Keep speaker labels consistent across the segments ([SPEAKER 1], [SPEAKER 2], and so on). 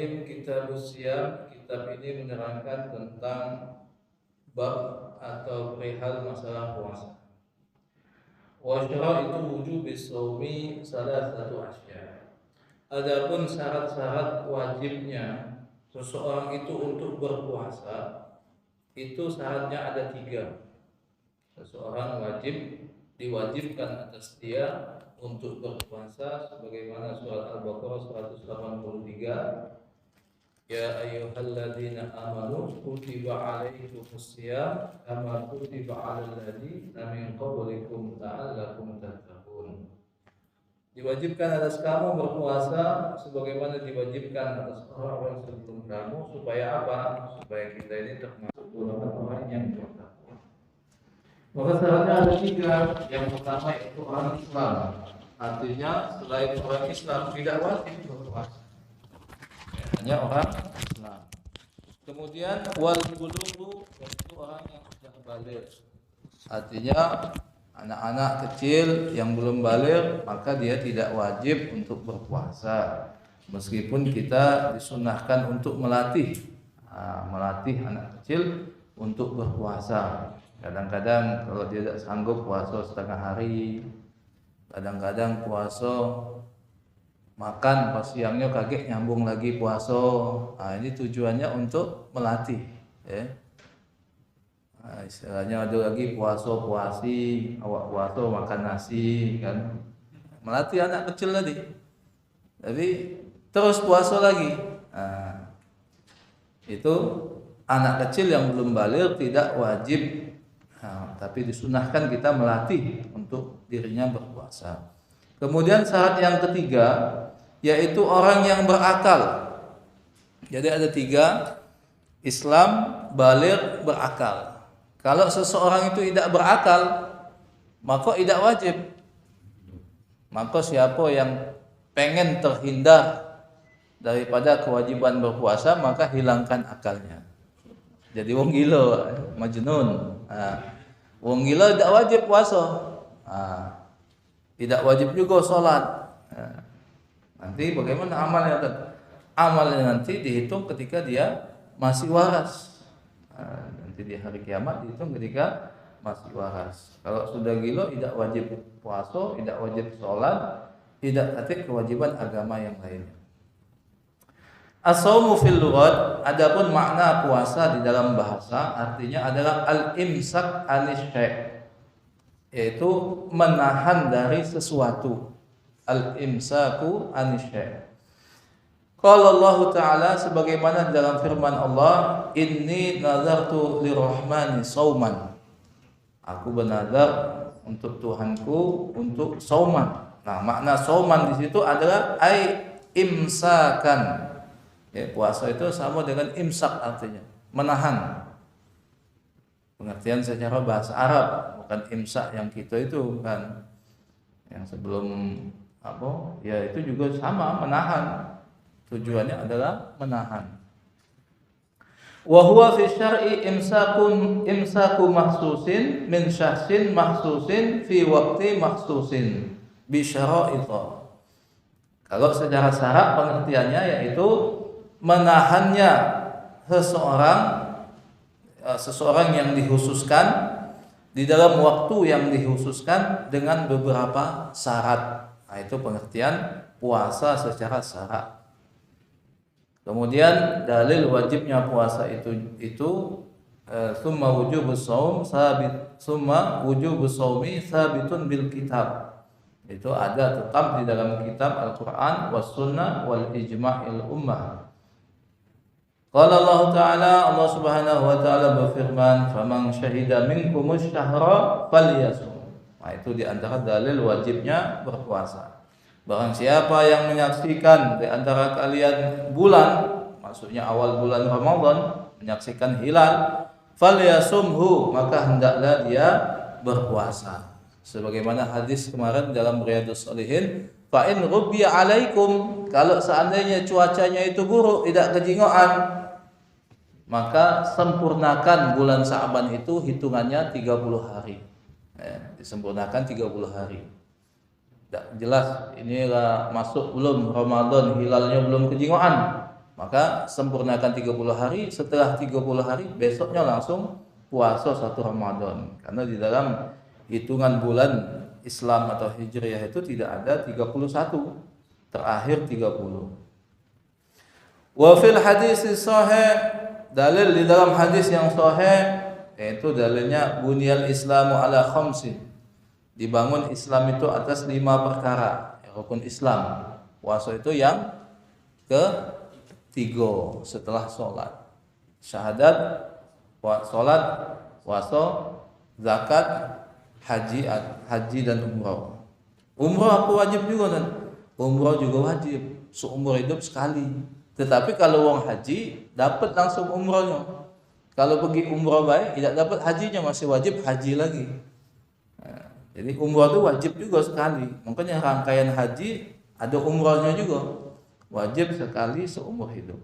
[SPEAKER 1] Bismillahirrahmanirrahim. Kitab Siyam. Kitab ini menerangkan tentang bab atau perihal masalah puasa. Wa syaraitu wujubi shaumi salasatu asya. Adapun syarat-syarat wajibnya seseorang itu untuk berpuasa, itu syaratnya ada 3. Seseorang diwajibkan atas dia untuk berpuasa sebagaimana surat Al-Baqarah 183, ya ayyuhalladzina amanu kutiba alaikumus syiyam kama kutiba alal ladzina min qablikum la'allakum tattaqun. Diwajibkan atas kamu berpuasa sebagaimana diwajibkan atas orang-orang sebelum kamu, supaya apa? Supaya kita ini termasuk golongan orang yang bertakwa. Maka syaratnya ada 3. Yang pertama itu orang Islam. Artinya selain orang Islam tidak wajib berpuasa, hanya orang Islam. Kemudian wal bulughu, yaitu orang yang sudah baligh. Artinya anak-anak kecil yang belum baligh, maka dia tidak wajib untuk berpuasa. Meskipun kita disunahkan untuk melatih anak kecil untuk berpuasa. Kadang-kadang kalau dia tidak sanggup puasa setengah hari, kadang-kadang puasa makan pas siangnya kaget nyambung lagi puasa. Ini tujuannya untuk melatih, ya. Istilahnya ada lagi puasa-puasi, awak puasa makan nasi, kan. Melatih anak kecil tadi. Tapi terus puasa lagi. Itu anak kecil yang belum baligh tidak wajib. Tapi disunahkan kita melatih untuk dirinya berpuasa. Kemudian syarat yang ketiga yaitu orang yang berakal. Jadi ada 3: Islam, baligh, berakal. Kalau seseorang itu tidak berakal, maka tidak wajib. Maka siapa yang pengen terhindar daripada kewajiban berpuasa, maka hilangkan akalnya. Jadi wong gila, majnun. Wong gila tidak wajib puasa. Tidak wajib juga sholat. Nanti bagaimana amalnya? Amalnya nanti dihitung ketika dia masih waras. Nanti di hari kiamat dihitung ketika masih waras. Kalau sudah gila tidak wajib puasa, tidak wajib sholat, tidak ada kewajiban agama yang lainnya. As-shaumu fil lughat, adapun makna puasa di dalam bahasa artinya adalah al-imsak anis syai', yaitu menahan dari sesuatu. Al-imsaku anis syai'. Qala Allah Ta'ala, sebagaimana dalam firman Allah, inni nazartu lirrahmani sauman. Aku bernazar untuk Tuhanku untuk sauman. Nah, makna sauman di situ adalah imsakan. Ya, puasa itu sama dengan imsak, artinya menahan. Pengertian secara bahasa Arab, bukan imsak yang kita itu kan. Yang sebelum ya itu juga sama, menahan. Tujuannya adalah menahan. Wa huwa fi syar'i imsaku mahsusin min syahsin mahsusin fi waqti mahsusin bi syara'ita. Kalau secara syarak pengertiannya yaitu menahannya seseorang yang dikhususkan di dalam waktu yang dikhususkan dengan beberapa syarat. Nah, itu pengertian puasa secara syarak. Kemudian dalil wajibnya puasa itu summa wujubus shaumi sabitun bil kitab. Itu ada tetap di dalam kitab Al-Qur'an was sunnah wal ijma'il ummah. Qala Allah Ta'ala, Allah Subhanahu wa taala berfirman, "Faman syahida minkumus syahra falyasum." Nah, itu di antara dalil wajibnya berpuasa. Barang siapa yang menyaksikan di antara kalian bulan, maksudnya awal bulan Ramadan, menyaksikan hilal, falyasumhu, maka hendaklah dia berpuasa. Sebagaimana hadis kemarin dalam Riyadhus Shalihin, fa in rubbiya alaikum, kalau seandainya cuacanya itu buruk, tidak kejingoan, maka sempurnakan bulan Sa'ban itu hitungannya 30 hari. Disempurnakan 30 hari. Tidak jelas inilah masuk belum Ramadan, hilalnya belum kejingoan, maka sempurnakan 30 hari, setelah 30 hari besoknya langsung puasa 1 Ramadan. Karena di dalam hitungan bulan Islam atau Hijriah itu tidak ada 31, terakhir 30. Wa fil hadis sahih, dalil di dalam hadis yang sahih, yaitu dalilnya bunyal Islamu ala khamsin, dibangun Islam itu atas 5 perkara, rukun Islam. Puasa itu yang ketiga setelah sholat, syahadat, sholat, puasa, zakat, haji dan umrah. Umrah apa wajib juga kan? Umrah juga wajib, seumur hidup sekali. Tetapi kalau wong haji dapat langsung umrahnya. Kalau pergi umrah baik, tidak dapat hajinya, masih wajib haji lagi. Nah, jadi umrah itu wajib juga sekali. Makanya rangkaian haji ada umrahnya juga, wajib sekali seumur hidup.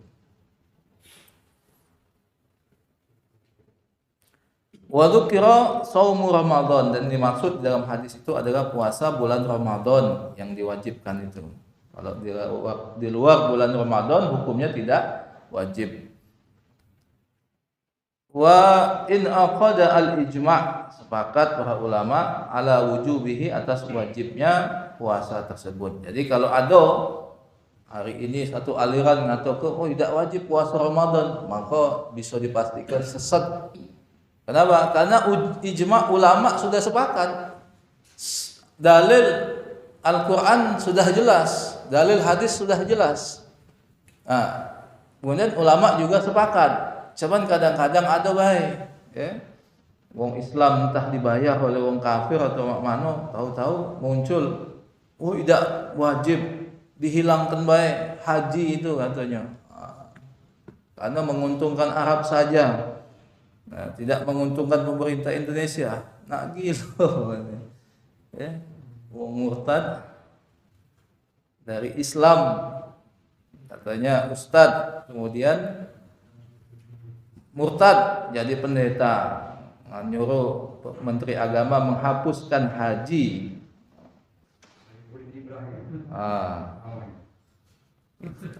[SPEAKER 1] Wa dzukira shaumu Ramadan, dan dimaksud dalam hadis itu adalah puasa bulan Ramadan yang diwajibkan itu. Kalau di luar bulan Ramadan hukumnya tidak wajib. Wa in aqada al-ijma', sepakat para ulama ala wujubihi, atas wajibnya puasa tersebut. Jadi kalau ada hari ini satu aliran mengatakan oh tidak wajib puasa Ramadan, maka bisa dipastikan sesat. Kenapa? Karena ijma' ulama sudah sepakat. Dalil Al-Quran sudah jelas, dalil hadis sudah jelas. Nah, kemudian ulama juga sepakat. Cuman kadang-kadang ada baik, ya. Wong Islam entah dibayar oleh wong kafir atau mana, tahu-tahu muncul, oh tidak wajib, dihilangkan baik haji itu katanya. Karena menguntungkan Arab saja. Nah, tidak menguntungkan pemerintah Indonesia. Nak gitu. Ya. Wong murtad dari Islam, katanya ustadz, kemudian murtad jadi pendeta, nyuruh Menteri Agama menghapuskan haji.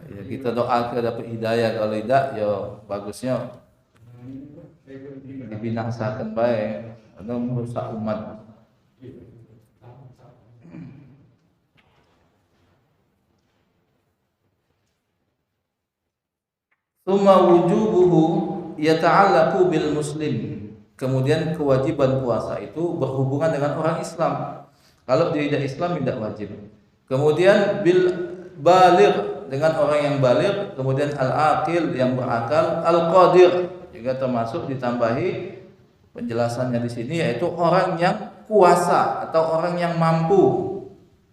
[SPEAKER 1] Ya kita doa ke dapat hidayah, kalau tidak ya bagusnya dibinasakan baik atau merusak umat. Tsumma wujubuhu yata'allaqu bil muslim. Kemudian kewajiban puasa itu berhubungan dengan orang Islam. Kalau dia tidak Islam tidak wajib. Kemudian bil baligh, dengan orang yang baligh, kemudian al-aqil yang berakal, al-qadir juga termasuk, ditambahi penjelasannya di sini, yaitu orang yang kuasa atau orang yang mampu.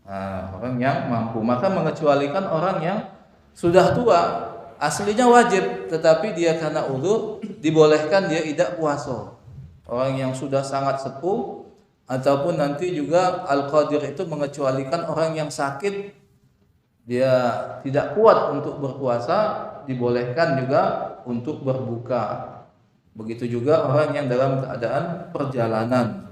[SPEAKER 1] Nah, orang yang mampu, maka mengecualikan orang yang sudah tua. Aslinya wajib, tetapi dia karena uzur dibolehkan dia tidak puasa. Orang yang sudah sangat sepuh, ataupun nanti juga al-qadir itu mengecualikan orang yang sakit, dia tidak kuat untuk berpuasa, dibolehkan juga untuk berbuka. Begitu juga orang yang dalam keadaan perjalanan.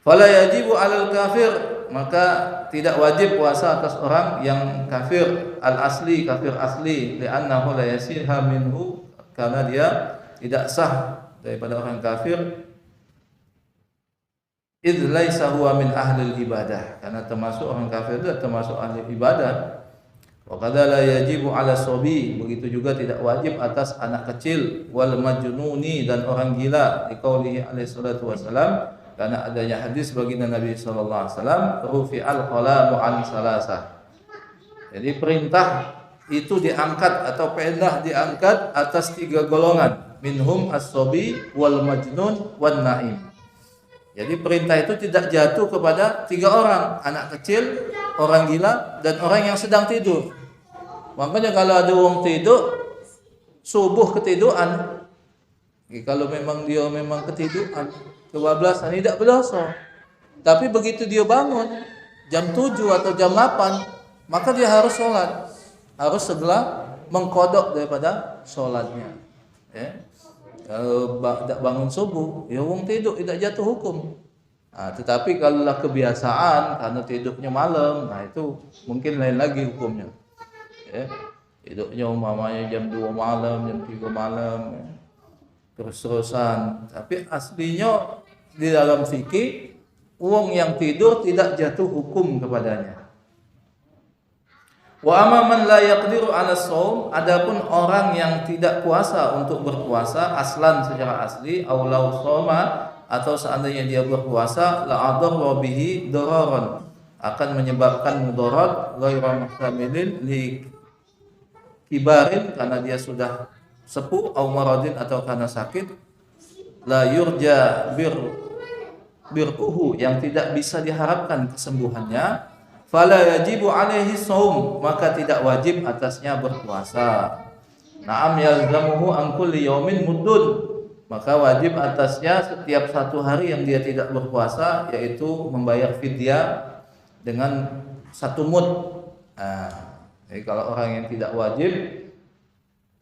[SPEAKER 1] Fala yajibu 'alal kafir, maka tidak wajib puasa atas orang yang kafir al-asli, kafir asli, li'annahu la yasihha minhu, karena dia tidak sah daripada orang kafir. Idz laisa huwa min ahli ibadah, karena termasuk orang kafir itu termasuk ahli ibadah. Wa qad la yajibu 'ala sabi, begitu juga tidak wajib atas anak kecil, wal majnuni, dan orang gila, liqaulihi alaihi salatu wasalam, karena adanya hadis baginda Nabi sallallahu alaihi wasallam, rufi'al qalamu 'an salasah. Jadi perintah itu diangkat atau perintah diangkat atas 3 golongan, minhum as-sabi wal majnun wan naim. Jadi perintah itu tidak jatuh kepada 3 orang, anak kecil, orang gila, dan orang yang sedang tidur. Makanya kalau ada orang tidur, subuh ketiduran, kalau memang dia memang ketiduran, kebablasan, tidak berdosa. Tapi begitu dia bangun jam 7 atau jam 8, maka dia harus sholat, harus segera mengkodok daripada sholatnya. Ya. Kalau tidak bangun subuh, ya wong tidur tidak jatuh hukum. Nah, tetapi kalau kebiasaan karena tidurnya malam, nah itu mungkin lain lagi hukumnya. Ya. tidurnya umpamanya jam 2 malam, jam 3 malam, ya. Terus-terusan. Tapi aslinya di dalam fikih, wong yang tidur tidak jatuh hukum kepadanya. Wa amma man la yaqdiru 'ala shaum, adapun orang yang tidak kuasa untuk berpuasa aslan secara asli, au law shoma, atau seandainya dia berpuasa, la adarra bihi dararan, akan menyebabkan mudarat ghairu muhtamilin li kibarin, karena dia sudah sepuh, au maradin, atau karena sakit, la yurja birruhu, yang tidak bisa diharapkan kesembuhannya, fala yajibu alaihi shaum, maka tidak wajib atasnya berpuasa. Na'am yalzamuhu an kulli yaumin muddun, maka wajib atasnya setiap satu hari yang dia tidak berpuasa, yaitu membayar fidyah dengan 1 mud. Jadi kalau orang yang tidak wajib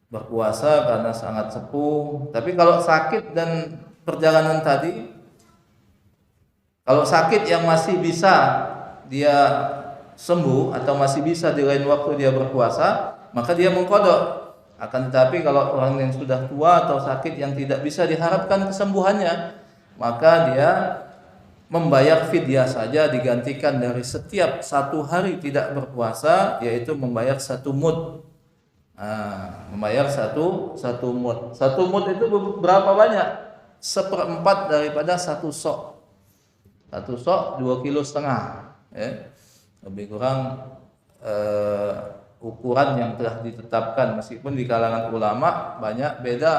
[SPEAKER 1] berpuasa karena sangat sepuh, tapi kalau sakit dan perjalanan tadi, kalau sakit yang masih bisa dia sembuh atau masih bisa di lain waktu dia berpuasa, maka dia mengqadha. Akan tetapi kalau orang yang sudah tua atau sakit yang tidak bisa diharapkan kesembuhannya, maka dia membayar fidyah saja, digantikan dari setiap 1 hari tidak berpuasa, yaitu membayar 1 mud. Membayar satu mud. 1 mud itu berapa banyak? 1/4 daripada 1 sok. 1 sok 2,5 kilo, ya. Lebih kurang ukuran yang telah ditetapkan, meskipun di kalangan ulama banyak beda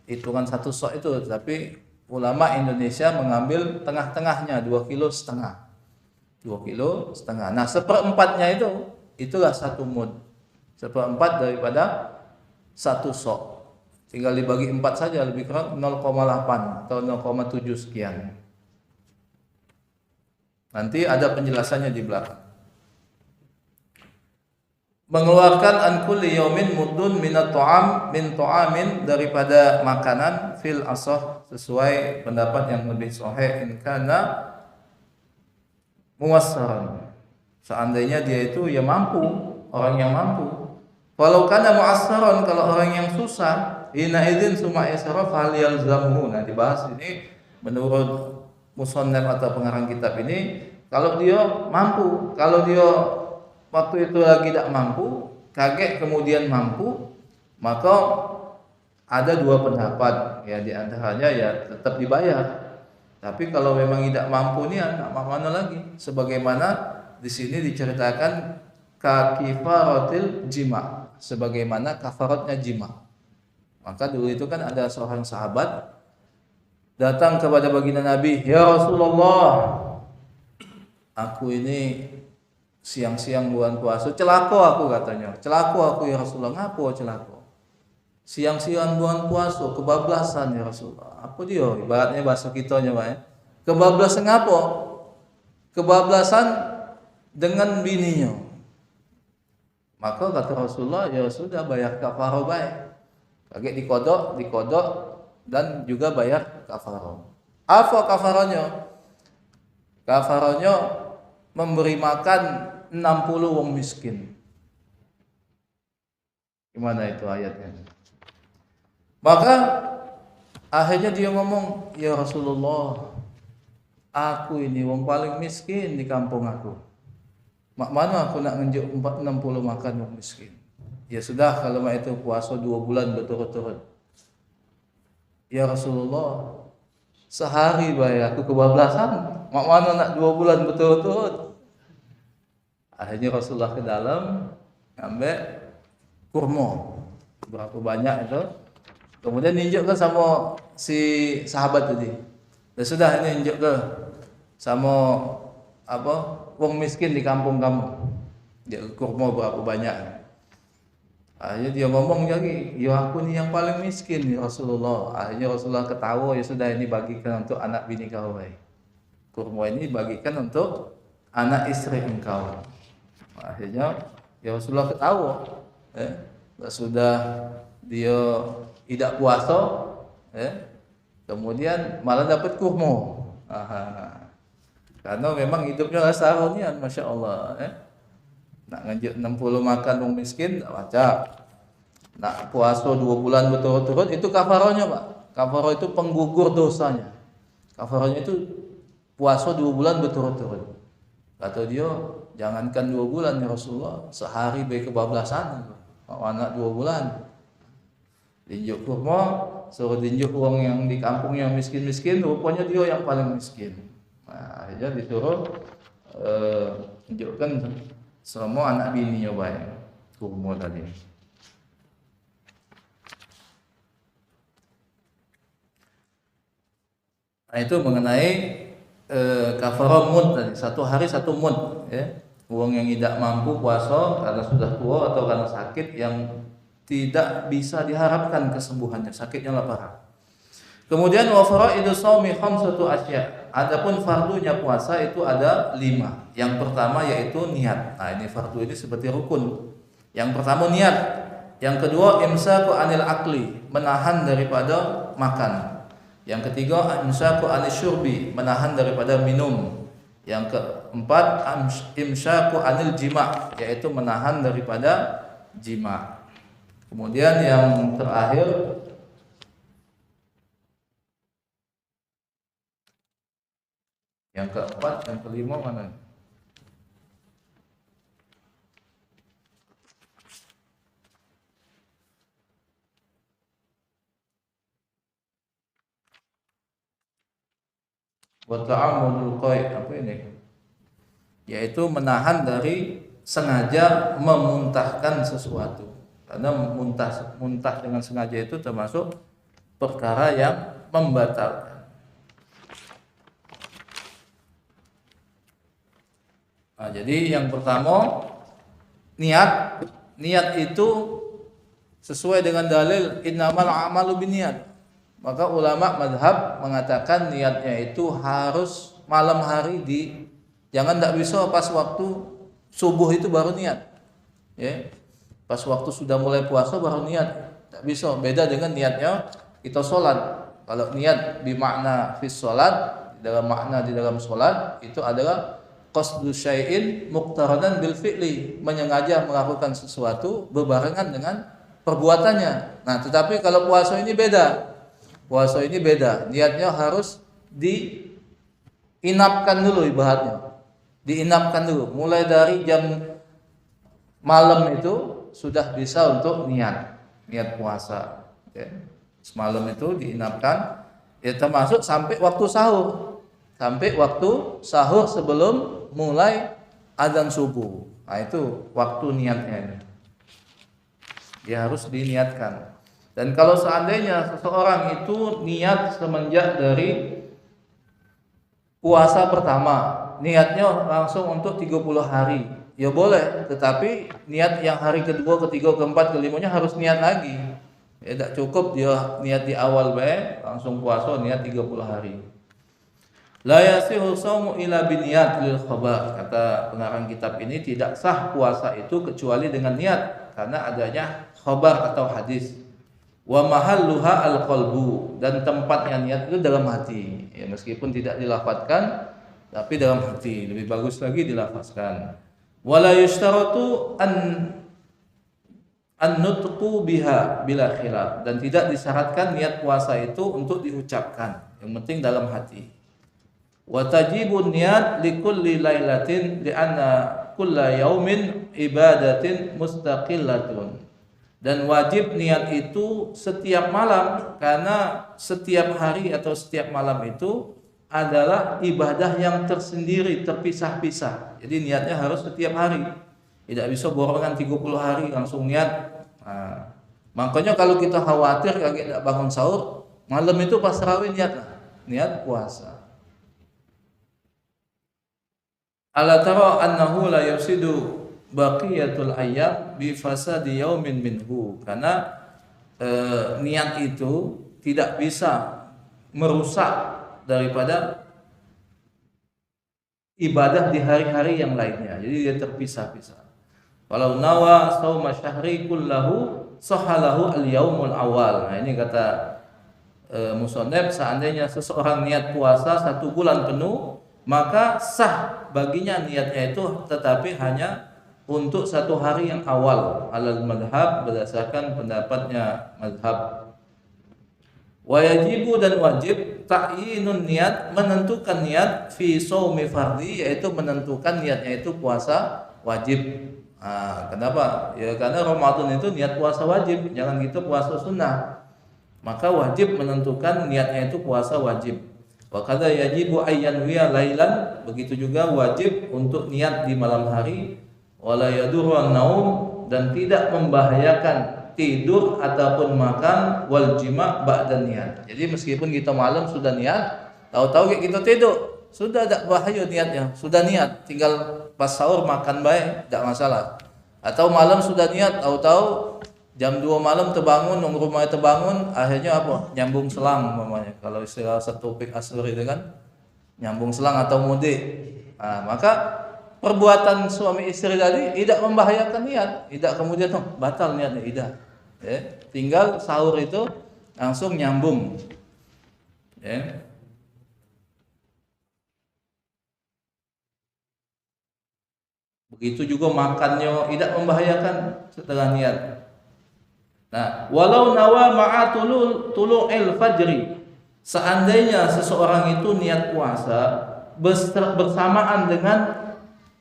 [SPEAKER 1] hitungan 1 sok itu, tapi ulama Indonesia mengambil tengah-tengahnya 2,5 kilo. 2,5 kilo. Nah, 1/4-nya itulah 1 mud. 1/4 daripada 1 sok. Tinggal dibagi 4 saja, lebih kurang 0,8 atau 0,7 sekian. Nanti ada penjelasannya di belakang. Mengeluarkan an kulli yaumin muddun minat ta'am, min ta'amin, daripada makanan, fil asah, sesuai pendapat yang lebih sahih, in kana muwassaran, seandainya dia itu ya mampu, orang yang mampu. Walau kana mu'assaran, kalau orang yang susah, ina idzin summa israf hal yalzamuhu. Nah, dibahas ini menurut musannaf atau pengarang kitab ini, kalau dia mampu, kalau dia waktu itu lagi tidak mampu, kaget kemudian mampu, maka ada 2 pendapat, ya, di antaranya ya tetap dibayar. Tapi kalau memang tidak mampu nih, mana lagi? Sebagaimana di sini diceritakan kafaratil jima, sebagaimana kafaratnya jima. Maka dulu itu kan ada seorang sahabat datang kepada baginda Nabi, "Ya Rasulullah, aku ini siang-siang bulan puasa, celaka aku," katanya. "Celaka aku ya Rasulullah." "Ngapo celaka?" "Siang-siang bulan puasa kebablasan ya Rasulullah." "Apa dia?" Ibaratnya bahasa kitanya, Pak, ya. Kebablasan ngapo? Kebablasan dengan bininya. Maka kata Rasulullah, "Ya sudah, bayar kafarah baik." Kaget dikodok dan juga bayar kafarah. Apa kafarahnya? Kafarahnya memberi makan 60 wong miskin. Gimana itu ayatnya? Maka akhirnya dia ngomong, "Ya Rasulullah, aku ini wong paling miskin di kampung aku. Mak mana aku nak ngenjuk 60 makan wong miskin?" "Ya sudah, kalau mak itu puasa 2 bulan berturut-turut." "Ya Rasulullah, sehari bayar aku kebablasan, mak mana nak 2 bulan berturut-turut?" Akhirnya Rasulullah ke dalam ngambil kurma berapa banyak itu, kemudian ninjuk ke sama si sahabat tadi. "Ya sudah, ini ninjuk ke sama wong miskin di kampung kamu, dia kurma berapa banyak." Akhirnya dia ngomong lagi, "Ya aku nih yang paling miskin ya Rasulullah." Akhirnya Rasulullah ketawa, "Ya sudah, ini bagikan untuk anak bini kau, baik. Kurma ini bagikan untuk anak istri engkau." Akhirnya ya Rasulullah ketawa, sudah dia tidak puasa, kemudian malah dapat kurma. Karena memang hidupnya sahurnian, masya Allah. Nak ngejek 60 makan wong miskin tak baca. Nak puasa 2 bulan berturut-turut itu kafarohnya, Pak. Kafaroh itu penggugur dosanya. Kafarohnya itu puasa 2 bulan berturut-turut. Kata dia, jangankan 2 bulan ya Rasulullah, sehari baik kebablasan. Anak 2 bulan. Dinjuk kurma, suruh dinjuk uang yang di kampung yang miskin-miskin, rupanya dia yang paling miskin. Nah, akhirnya disuruh tunjukkan semua anak bini nyobain kurma tadi. Nah, itu mengenai kafarah mud tadi, 1 hari 1 mud ya. Uang yang tidak mampu puasa karena sudah tua atau karena sakit yang tidak bisa diharapkan kesembuhannya, sakitnya parah. Kemudian wa faraidu shaumi khamsatu asya. Adapun fardunya puasa itu ada 5. Yang pertama yaitu niat. Nah, ini fardu ini seperti rukun. Yang pertama niat. Yang kedua imsaku anil akli, menahan daripada makan. Yang ketiga imsaku anil syurbi, menahan daripada minum. Yang keempat imsaku anil jima', yaitu menahan daripada jima'. Kemudian yang terakhir yang keempat, yang kelima mana? Wa ta'ammudul qai', apa ini? Yaitu menahan dari sengaja memuntahkan sesuatu. Karena muntah dengan sengaja itu termasuk perkara yang membatalkan. Nah, jadi yang pertama niat itu sesuai dengan dalil innamal a'malu binniyat. Maka ulama mazhab mengatakan niatnya itu harus malam hari jangan tidak bisa pas waktu subuh itu baru niat. Ya. Pas waktu sudah mulai puasa baru niat, tak bisa. Beda dengan niatnya kita sholat. Kalau niat bermakna fis sholat, dalam makna di dalam sholat itu adalah qasdu syai'in muqtaranan bil fi'li, menyengaja melakukan sesuatu berbarengan dengan perbuatannya. Nah, tetapi kalau puasa ini beda. Puasa ini beda. Niatnya harus diinapkan dulu ibaratnya. Diinapkan dulu. Mulai dari jam malam itu sudah bisa untuk niat puasa. Ya. Semalam itu diinapkan, ya termasuk sampai waktu sahur. Sampai waktu sahur sebelum mulai azan subuh. Nah, itu waktu niatnya. Ya harus diniatkan. Dan kalau seandainya seseorang itu niat semenjak dari puasa pertama, niatnya langsung untuk 30 hari, ya boleh, tetapi niat yang hari kedua, ketiga, keempat, kelimanya harus niat lagi. Ya tidak cukup dia niat di awal baik langsung puasa niat 30 hari. La yasihu shaumu illa biniyat lil khabar. Kata pengarang kitab ini, tidak sah puasa itu kecuali dengan niat karena adanya khabar atau hadis. Wa mahalluha al-qalbu, dan tempatnya niat itu dalam hati. Ya, meskipun tidak dilafadzkan tapi dalam hati, lebih bagus lagi dilafazkan. Wala yushtaratu an nutqu biha bila khilaf, dan tidak disyaratkan niat puasa itu untuk diucapkan, yang penting dalam hati. Wa tajibun niat likulli lailatin li'anna kulla yaumin ibadatin mustaqillatun. Dan wajib niat itu setiap malam, karena setiap hari atau setiap malam itu adalah ibadah yang tersendiri, terpisah-pisah. Jadi niatnya harus setiap hari. Tidak bisa borongan 30 hari langsung niat. Nah, makanya kalau kita khawatir kaget tidak bangun sahur, malam itu pas tarawih niat puasa. Ala tara annahu la yufsidu baqiyatul ayyam bi fasadi yaumin minhu. Karena niat itu tidak bisa merusak daripada ibadah di hari-hari yang lainnya. Jadi dia terpisah-pisah. Kalau nawa shauma syahri kullahu sahalahu al-yaumul awal. Nah, ini kata musannaf, seandainya seseorang niat puasa 1 bulan penuh, maka sah baginya niatnya itu, tetapi hanya untuk satu hari yang awal alal madhab berdasarkan pendapatnya madhab. Wa yajibu dan wajib ta'yinun niat, menentukan niat fi shaumi fardhi, yaitu menentukan niatnya itu puasa wajib. Kenapa? Ya karena Ramadan itu niat puasa wajib, jangan gitu puasa sunnah. Maka wajib menentukan niatnya itu puasa wajib. Wa kadza yajibu ayyanwiya lailan, begitu juga wajib untuk niat di malam hari, wala yadurru naum, dan tidak membahayakan tidur ataupun makan, wal jima' ba'da niat. Jadi meskipun kita malam sudah niat, tahu-tahu kita tidur, sudah tidak bahaya niatnya, sudah niat, tinggal pas sahur makan baik, tidak masalah. Atau malam sudah niat, tahu-tahu jam 2 malam terbangun, rumahnya terbangun, akhirnya apa? Nyambung selang namanya. Kalau istilah satu pik asur itu kan, nyambung selang atau mudik. Maka perbuatan suami istri tadi tidak membahayakan niat, tidak kemudian batal niatnya, tidak. Ya, tinggal sahur itu langsung nyambung. Ya. Begitu juga makannya tidak membahayakan setelah niat. Nah, walau nawa ma'a tulu'il fajri, seandainya seseorang itu niat puasa bersamaan dengan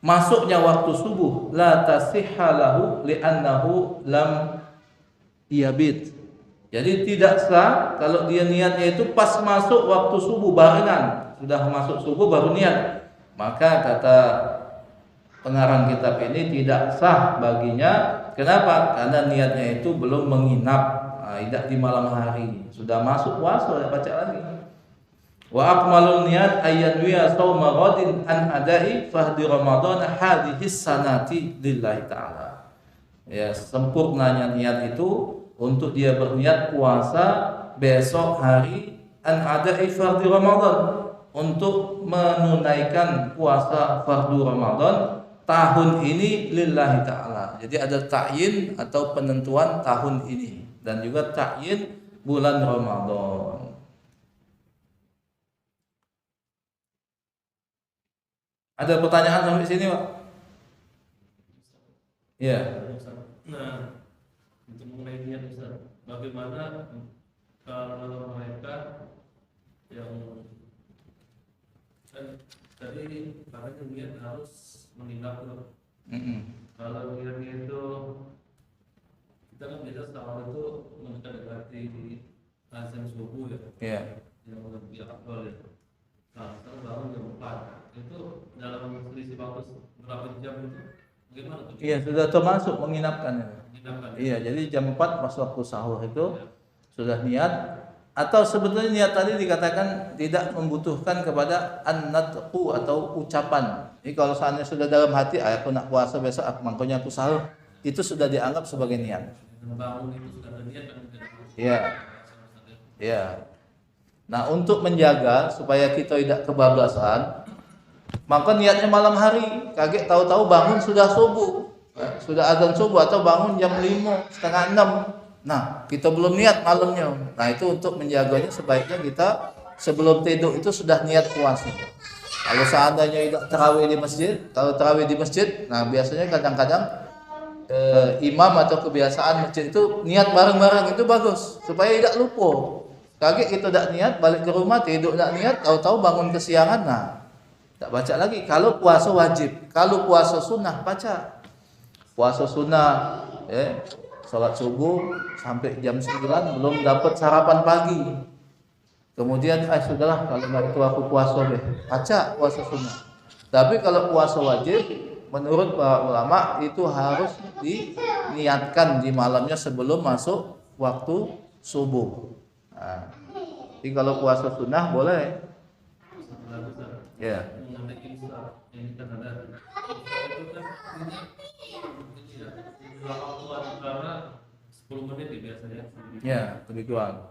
[SPEAKER 1] masuknya waktu subuh, la tasihha lahu li'annahu lam yabit. Jadi tidak sah kalau dia niatnya itu pas masuk waktu subuh barengan, sudah masuk subuh baru niat. Maka kata pengarang kitab ini tidak sah baginya. Kenapa? Karena niatnya itu belum menginap, tidak di malam hari. Sudah masuk puasa, baca lagi. Wa akmalul niat ayyanwiya shauma ghadin an adai fahdi ramadan hadhihi sanati lillahi ta'ala. Ya, sempurnanya niat itu untuk dia berniat puasa besok hari an adai fardhi ramadan, untuk menunaikan puasa fardu ramadan tahun ini lillahi ta'ala. Jadi ada ta'yin atau penentuan tahun ini dan juga ta'yin bulan Ramadan. Ada pertanyaan sampai sini, Pak? Ya.
[SPEAKER 2] Nah, untuk mengenai niat Ustaz, bagaimana kalau mereka yang tadi katanya niat harus menginap tuh. Kalau niatnya itu kita kan biasa sahur itu mendekati azan subuh ya.
[SPEAKER 1] Iya.
[SPEAKER 2] Yang lebih aktual ya. Nah, sekarang bangun jam 4. Itu dalam selisih waktu berapa jam itu? Bagaimana tuh?
[SPEAKER 1] Iya, sudah termasuk menginapkan.
[SPEAKER 2] Menginapkan.
[SPEAKER 1] Iya, jadi jam 4 pas waktu sahur itu sudah niat. Atau sebetulnya niat tadi dikatakan tidak membutuhkan kepada an-natqu atau ucapan. Jadi kalau seandainya sudah dalam hati, aku nak puasa besok, makanya aku sahur, itu sudah dianggap sebagai niat.
[SPEAKER 2] Bangun itu sudah ada niat kan?
[SPEAKER 1] Iya. Iya. Nah, untuk menjaga supaya kita tidak kebablasan, maka niatnya malam hari. Kaget tahu-tahu bangun sudah subuh, sudah azan subuh, atau bangun jam 5, setengah 6. Nah, kita belum niat malamnya. Nah, itu untuk menjaganya sebaiknya kita sebelum tidur itu sudah niat puasa. Kalau seandainya tidak tarawih di masjid, kalau tarawih di masjid, nah biasanya kadang-kadang imam atau kebiasaan masjid itu niat bareng-bareng, itu bagus supaya tidak lupa. Kaget kita tidak niat, balik ke rumah tidur tidak niat, tahu-tahu bangun kesiangan, nah tak baca lagi. Kalau puasa wajib, kalau puasa sunnah baca. Puasa sunnah, sholat subuh sampai jam 9 belum dapat sarapan pagi. Kemudian sudahlah, kalau nggak itu aku puasa deh, baca puasa sunnah. Tapi kalau puasa wajib, menurut para ulama itu harus diniatkan di malamnya sebelum masuk waktu subuh. Nah, jadi kalau puasa sunnah boleh. Ya.
[SPEAKER 2] Ini kan ada itu kan karena 10 menit biasanya.
[SPEAKER 1] Ya, lebih kurang.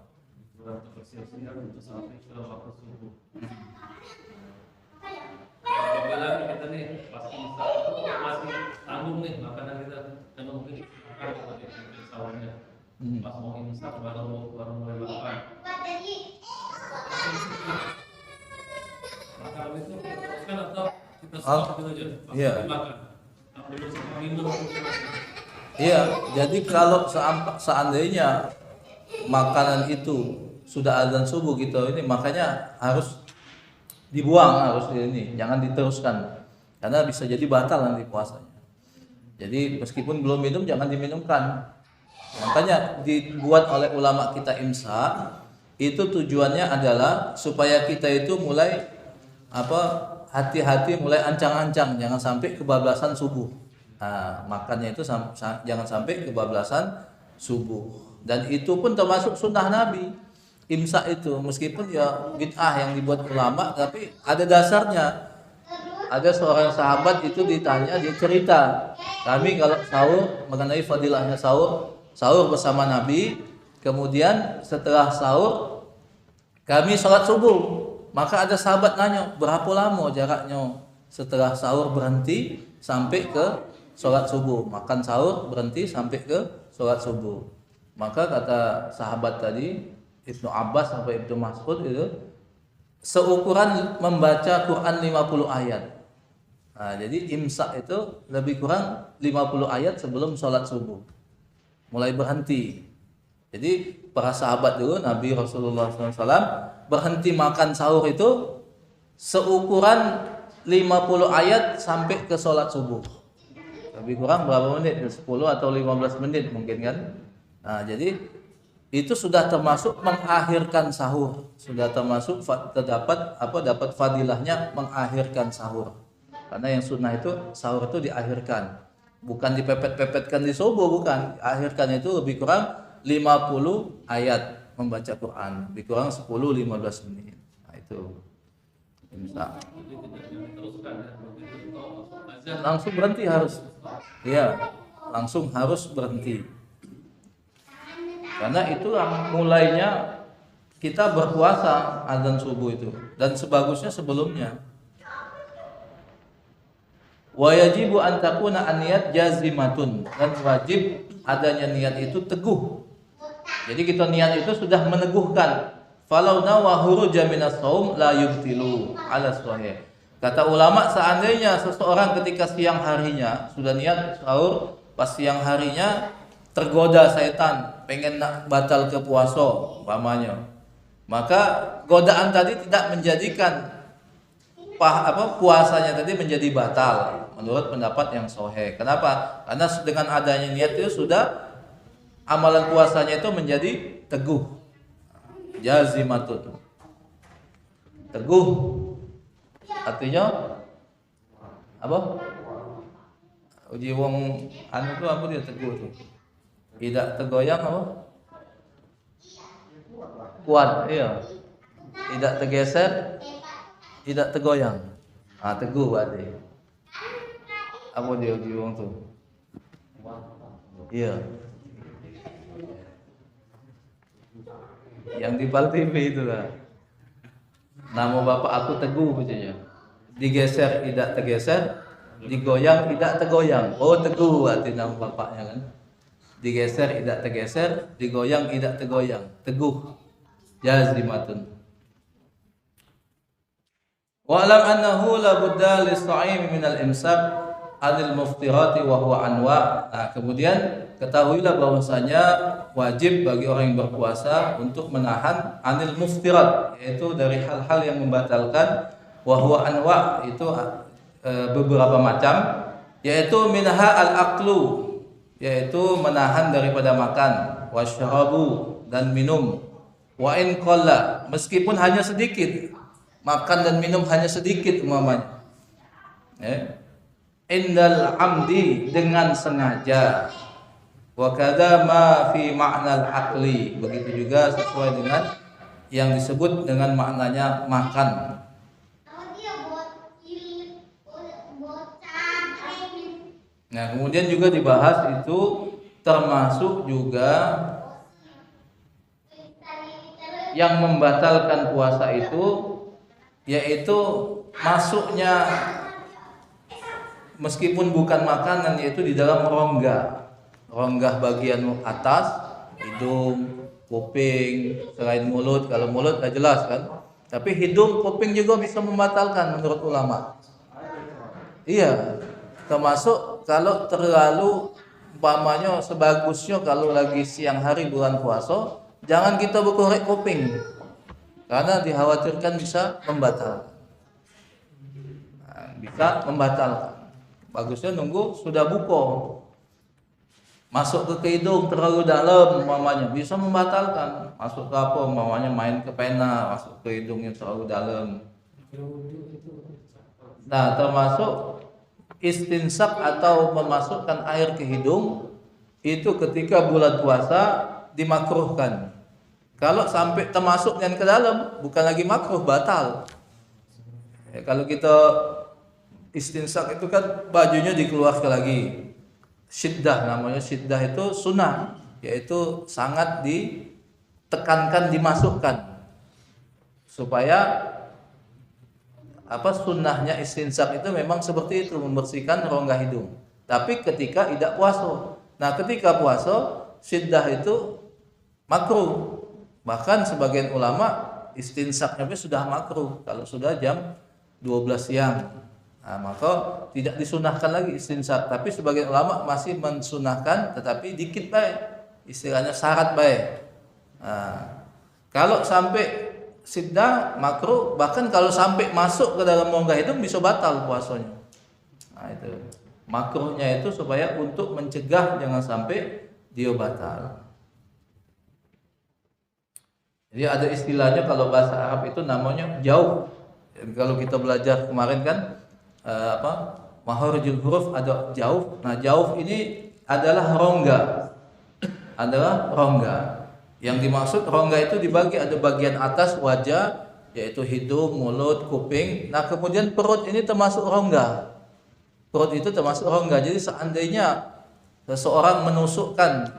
[SPEAKER 2] Untuk bersiap-siap untuk sampai ke waktu subuh. Apabila kita nih pasti masih tanggung nih makanan kita, dan mungkin akan sebagai sahurnya. Pas mau imsak baru mulai makan. Makanan itu teruskan atau kita stop gitu aja? Pas makan. belum sempat minum.
[SPEAKER 1] Iya, jadi kalau seandainya makanan itu sudah azan subuh gitu ini, makanya harus dibuang, harus ini, jangan diteruskan karena bisa jadi batal nanti puasanya. Jadi meskipun belum minum jangan diminumkan. Makanya dibuat oleh ulama kita imsak itu tujuannya adalah supaya kita itu mulai hati-hati, mulai ancang-ancang, jangan sampai kebablasan subuh. Nah, makannya itu jangan sampai kebablasan subuh. Dan itu pun termasuk sunnah Nabi. Imsak itu meskipun ya bid'ah yang dibuat ulama, tapi ada dasarnya. Ada seorang sahabat itu ditanya, dia cerita, kami kalau sahur mengenai fadilahnya sahur bersama Nabi, kemudian setelah sahur kami sholat subuh. Maka ada sahabat nanya, berapa lama jaraknya setelah sahur berhenti sampai ke sholat subuh? Makan sahur berhenti sampai ke sholat subuh. Maka kata sahabat tadi, Ibnu Abbas sampai Ibnu Mas'ud itu seukuran membaca Quran 50 ayat. Nah, jadi imsak itu lebih kurang 50 ayat sebelum sholat subuh. Mulai berhenti. Jadi para sahabat dulu Nabi Rasulullah SAW berhenti makan sahur itu seukuran 50 ayat sampai ke sholat subuh. Lebih kurang berapa menit? 10 atau 15 menit mungkin kan. Nah, jadi itu sudah termasuk mengakhirkan sahur, sudah termasuk dapat fadilahnya mengakhirkan sahur. Karena yang sunnah itu sahur itu diakhirkan, bukan dipepet-pepetkan di subuh, bukan. Akhirkan itu lebih kurang 50 ayat membaca Quran, lebih kurang 10-15 menit. Nah, itu imsak. Langsung berhenti harus. Iya, langsung harus berhenti. Karena itu mulainya kita berpuasa azan subuh itu, dan sebagusnya sebelumnya. Wa yajibu an takuna an-niyat jazimatun, dan wajib adanya niat itu teguh. Jadi kita niat itu sudah meneguhkan. Falau nawa huruja minas shaum la yubtilu ala sahih. Kata ulama, seandainya seseorang ketika siang harinya sudah niat sahur, pas siang harinya tergoda setan, pengen batal ke puasa umpamanya, maka godaan tadi tidak menjadikan puasanya tadi menjadi batal menurut pendapat yang sahih. Kenapa? Karena dengan adanya niat itu sudah amalan puasanya itu menjadi teguh, jazimatun. Teguh artinya apa? Uji wong anu itu apa dia teguh itu? Tidak tergoyang apa? Kuat, iya. Tidak tergeser, tidak tergoyang. Teguh berarti. Apa dia uji wong tuh? Iya. Yang di Pal TV itu lah. Nama bapak aku Teguh bacanya. Digeser tidak tergeser, digoyang tidak tergoyang. Oh, Teguh arti nama bapaknya kan. Digeser tidak tergeser, digoyang tidak tergoyang. Teguh. Jazimatun. Wa alam annahu la budda lis-sha'im min al-imsak anil muftirati wa huwa anwa. Nah, kemudian ketahuilah bahwasanya wajib bagi orang yang berpuasa untuk menahan anil muftirat, yaitu dari hal-hal yang membatalkan, wa huwa anwa, itu beberapa macam, yaitu minha al-aqlu, yaitu menahan daripada makan, wasyarabu, dan minum, wa in qalla, meskipun hanya sedikit, makan dan minum hanya sedikit umpamanya, indal amdi, dengan sengaja, wa kadza ma fi ma'nal aqli, begitu juga sesuai dengan yang disebut dengan maknanya makan. Nah, kemudian juga dibahas itu termasuk juga yang membatalkan puasa itu, yaitu masuknya meskipun bukan makanan, yaitu di dalam rongga bagian atas, hidung, kuping, selain mulut. Kalau mulut sudah jelas kan, tapi hidung, kuping juga bisa membatalkan menurut ulama. Iya, termasuk kalau terlalu umpamanya sebagusnya kalau lagi siang hari bulan puasa, jangan kita berkorek kuping karena dikhawatirkan bisa membatalkan. Nah, bisa membatalkan. Bagusnya nunggu sudah buka. Masuk ke hidung terlalu dalam umpamanya bisa membatalkan. Masuk ke apa umpamanya main ke pena, masuk ke hidungnya terlalu dalam. Nah, termasuk istinsak atau memasukkan air ke hidung itu ketika bulan puasa dimakruhkan. Kalau sampai termasuknya ke dalam bukan lagi makruh, batal. Ya, kalau kita istinsak itu kan bajunya dikeluarkan lagi. Syiddah namanya, syiddah itu sunnah, yaitu sangat ditekankan dimasukkan supaya sunnahnya istinsak itu memang seperti itu, membersihkan rongga hidung. Tapi ketika tidak puasa, nah ketika puasa syiddah itu makruh. Bahkan sebagian ulama istinsaknya sudah makruh kalau sudah jam 12 siang. Nah, maka tidak disunahkan lagi istinsak, tapi sebagian ulama masih mensunahkan, tetapi dikit baik, istilahnya syarat baik. Nah, kalau sampai siddah makruh, bahkan kalau sampai masuk ke dalam rongga hidung bisa batal puasanya. Nah, itu makruhnya itu supaya untuk mencegah jangan sampai dia batal. Jadi ada istilahnya kalau bahasa Arab itu namanya jauh. Jadi kalau kita belajar kemarin kan mahorijul huruf ada jauh. Nah, jauh ini adalah rongga. Adalah rongga. Yang dimaksud rongga itu dibagi ada bagian atas wajah yaitu hidung, mulut, kuping. Nah, kemudian perut ini termasuk rongga. Perut itu termasuk rongga. Jadi seandainya seseorang menusukkan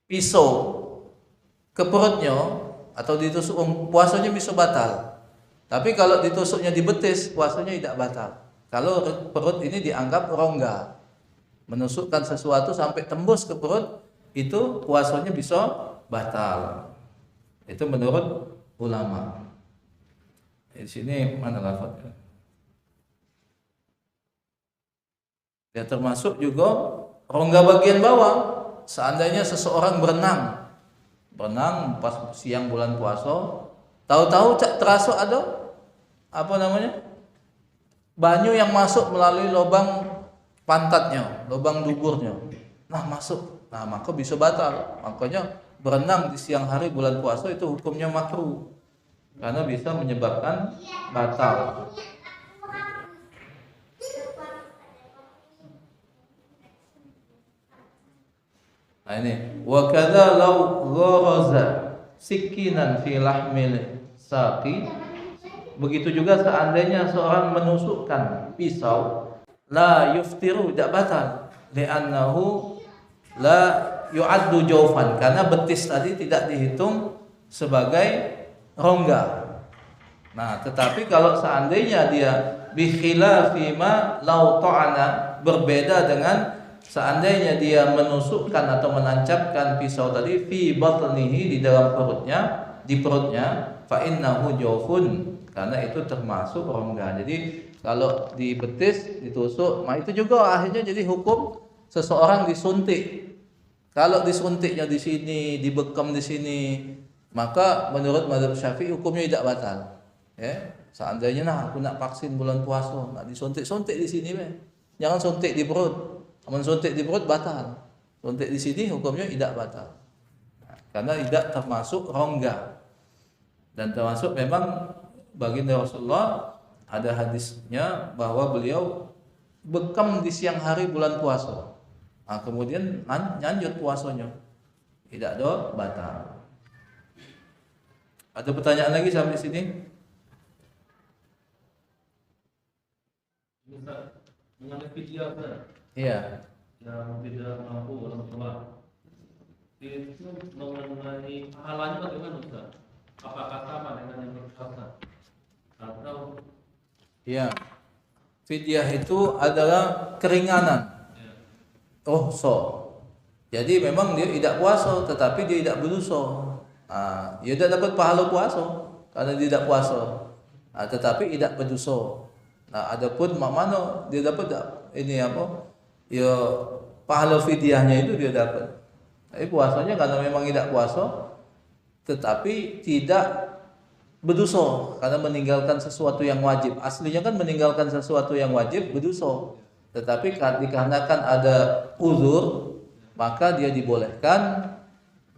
[SPEAKER 1] pisau ke perutnya atau ditusuk, puasanya bisa batal. Tapi kalau ditusuknya di betis, puasanya tidak batal. Kalau perut ini dianggap rongga, menusukkan sesuatu sampai tembus ke perut, itu puasanya bisa batal. Itu menurut ulama. Di sini mana lafadznya? Ya, termasuk juga rongga bagian bawah. Seandainya seseorang berenang pas siang bulan puasa, tahu-tahu terasa ada banyu yang masuk melalui lubang pantatnya, lubang duburnya. Nah, masuk. Nah, maka bisa batal. Makanya berenang di siang hari bulan puasa itu hukumnya makruh karena bisa menyebabkan batal. Nah, ini wa kadza law gharaza sikinan fi lahmil saqi. Begitu juga seandainya seorang menusukkan pisau, la yuftiru, tidak batal, li'annahu la yu'addu jawfan, karena betis tadi tidak dihitung sebagai rongga. Nah, tetapi kalau seandainya dia bi khilafi ma law ta'ana, berbeda dengan seandainya dia menusukkan atau menancapkan pisau tadi fi batnihi, di dalam perutnya, di perutnya, fa innahu jawfun, karena itu termasuk rongga. Jadi kalau di betis ditusuk, nah itu juga akhirnya jadi hukum seseorang disuntik. Kalau disuntiknya di sini, dibekam di sini, maka menurut mazhab Syafi'i hukumnya tidak batal. Ya, seandainya aku nak vaksin bulan puasa, nak disuntik di sini, jangan suntik di perut. Mensuntik di perut batal. Suntik di sini hukumnya tidak batal. Nah, karena tidak termasuk rongga. Dan termasuk memang baginda Rasulullah ada hadisnya bahwa beliau bekam di siang hari bulan puasa. Nah, kemudian lanjut puasanya, tidak ada batal. Ada pertanyaan lagi sampai sini?
[SPEAKER 2] Mengenai fidyah,
[SPEAKER 1] Iya.
[SPEAKER 2] yang tidak mampu orang tua, itu mengenai pahalanya bagaimana, Ustaz? Apakah sama dengan yang berpuasa? Atau
[SPEAKER 1] Iya. Fidyah itu adalah keringanan. Jadi memang dia tidak puasa, tetapi dia tidak berdosa. Dia tidak dapat pahala puasa karena dia tidak puasa. Tetapi tidak berdosa. Nah, adapun mana dia dapat ini apa? Ya pahala fidyahnya itu dia dapat. Tapi puasanya karena memang tidak puasa, tetapi tidak berdosa karena meninggalkan sesuatu yang wajib. Aslinya kan meninggalkan sesuatu yang wajib berdosa. Tetapi dikarenakan ada uzur, maka dia dibolehkan,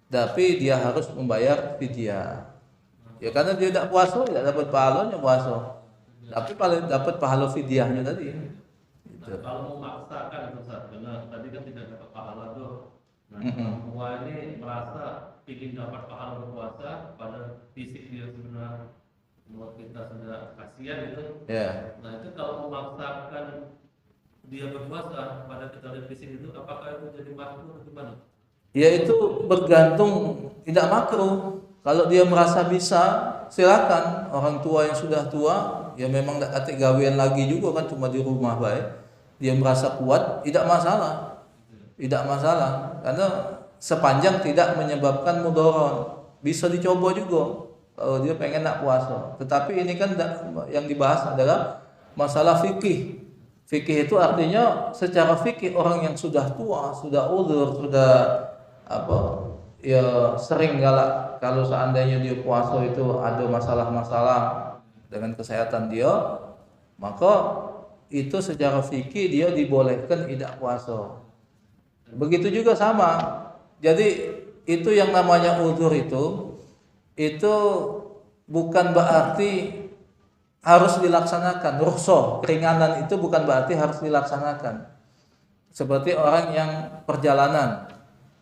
[SPEAKER 1] tapi dia harus membayar fidyah. Ya karena dia tidak puasa, tidak dapat pahalanya puasa. Tapi paling dapat pahala fidyahnya tadi. Gitu.
[SPEAKER 2] Nah, kalau memaksakan itu Ustaz, karena tadi kan tidak dapat pahala tuh. Nah, semua ini merasa ingin dapat pahala berpuasa pada fisik dia sebenarnya buat kita sudah kasihan gitu.
[SPEAKER 1] Ya.
[SPEAKER 2] Nah itu kalau memaksakan dia berpuasa pada kita lihat fisik itu, apakah itu jadi makruh atau gimana?
[SPEAKER 1] Ya itu bergantung, tidak makruh. Kalau dia merasa bisa, silakan. Orang tua yang sudah tua, ya memang tidak atik gawean lagi juga kan, cuma di rumah baik. Dia merasa kuat, tidak masalah. Tidak masalah, karena sepanjang tidak menyebabkan mudarat, bisa dicoba juga kalau dia pengen nak puasa. Tetapi ini kan yang dibahas adalah masalah fikih. Fikih itu artinya secara fikih orang yang sudah tua, sudah uzur, sudah apa? Ya sering galak kalau seandainya dia puasa itu ada masalah-masalah dengan kesehatan dia, maka itu secara fikih dia dibolehkan tidak puasa. Begitu juga sama. Jadi itu yang namanya uzur itu bukan berarti harus dilaksanakan. Rukhsah, keringanan itu bukan berarti harus dilaksanakan. Seperti orang yang perjalanan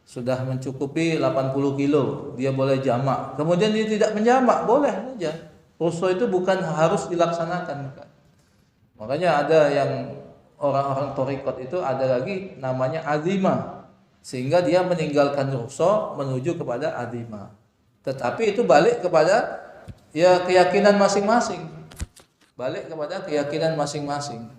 [SPEAKER 1] sudah mencukupi 80 kilo, dia boleh jamak. Kemudian dia tidak menjamak, boleh saja. Rukhsah itu bukan harus dilaksanakan. Makanya ada yang orang-orang thariqat itu ada lagi namanya azimah, sehingga dia meninggalkan rukhsah menuju kepada azimah. Tetapi itu balik kepada ya keyakinan masing-masing. Balik kepada keyakinan masing-masing.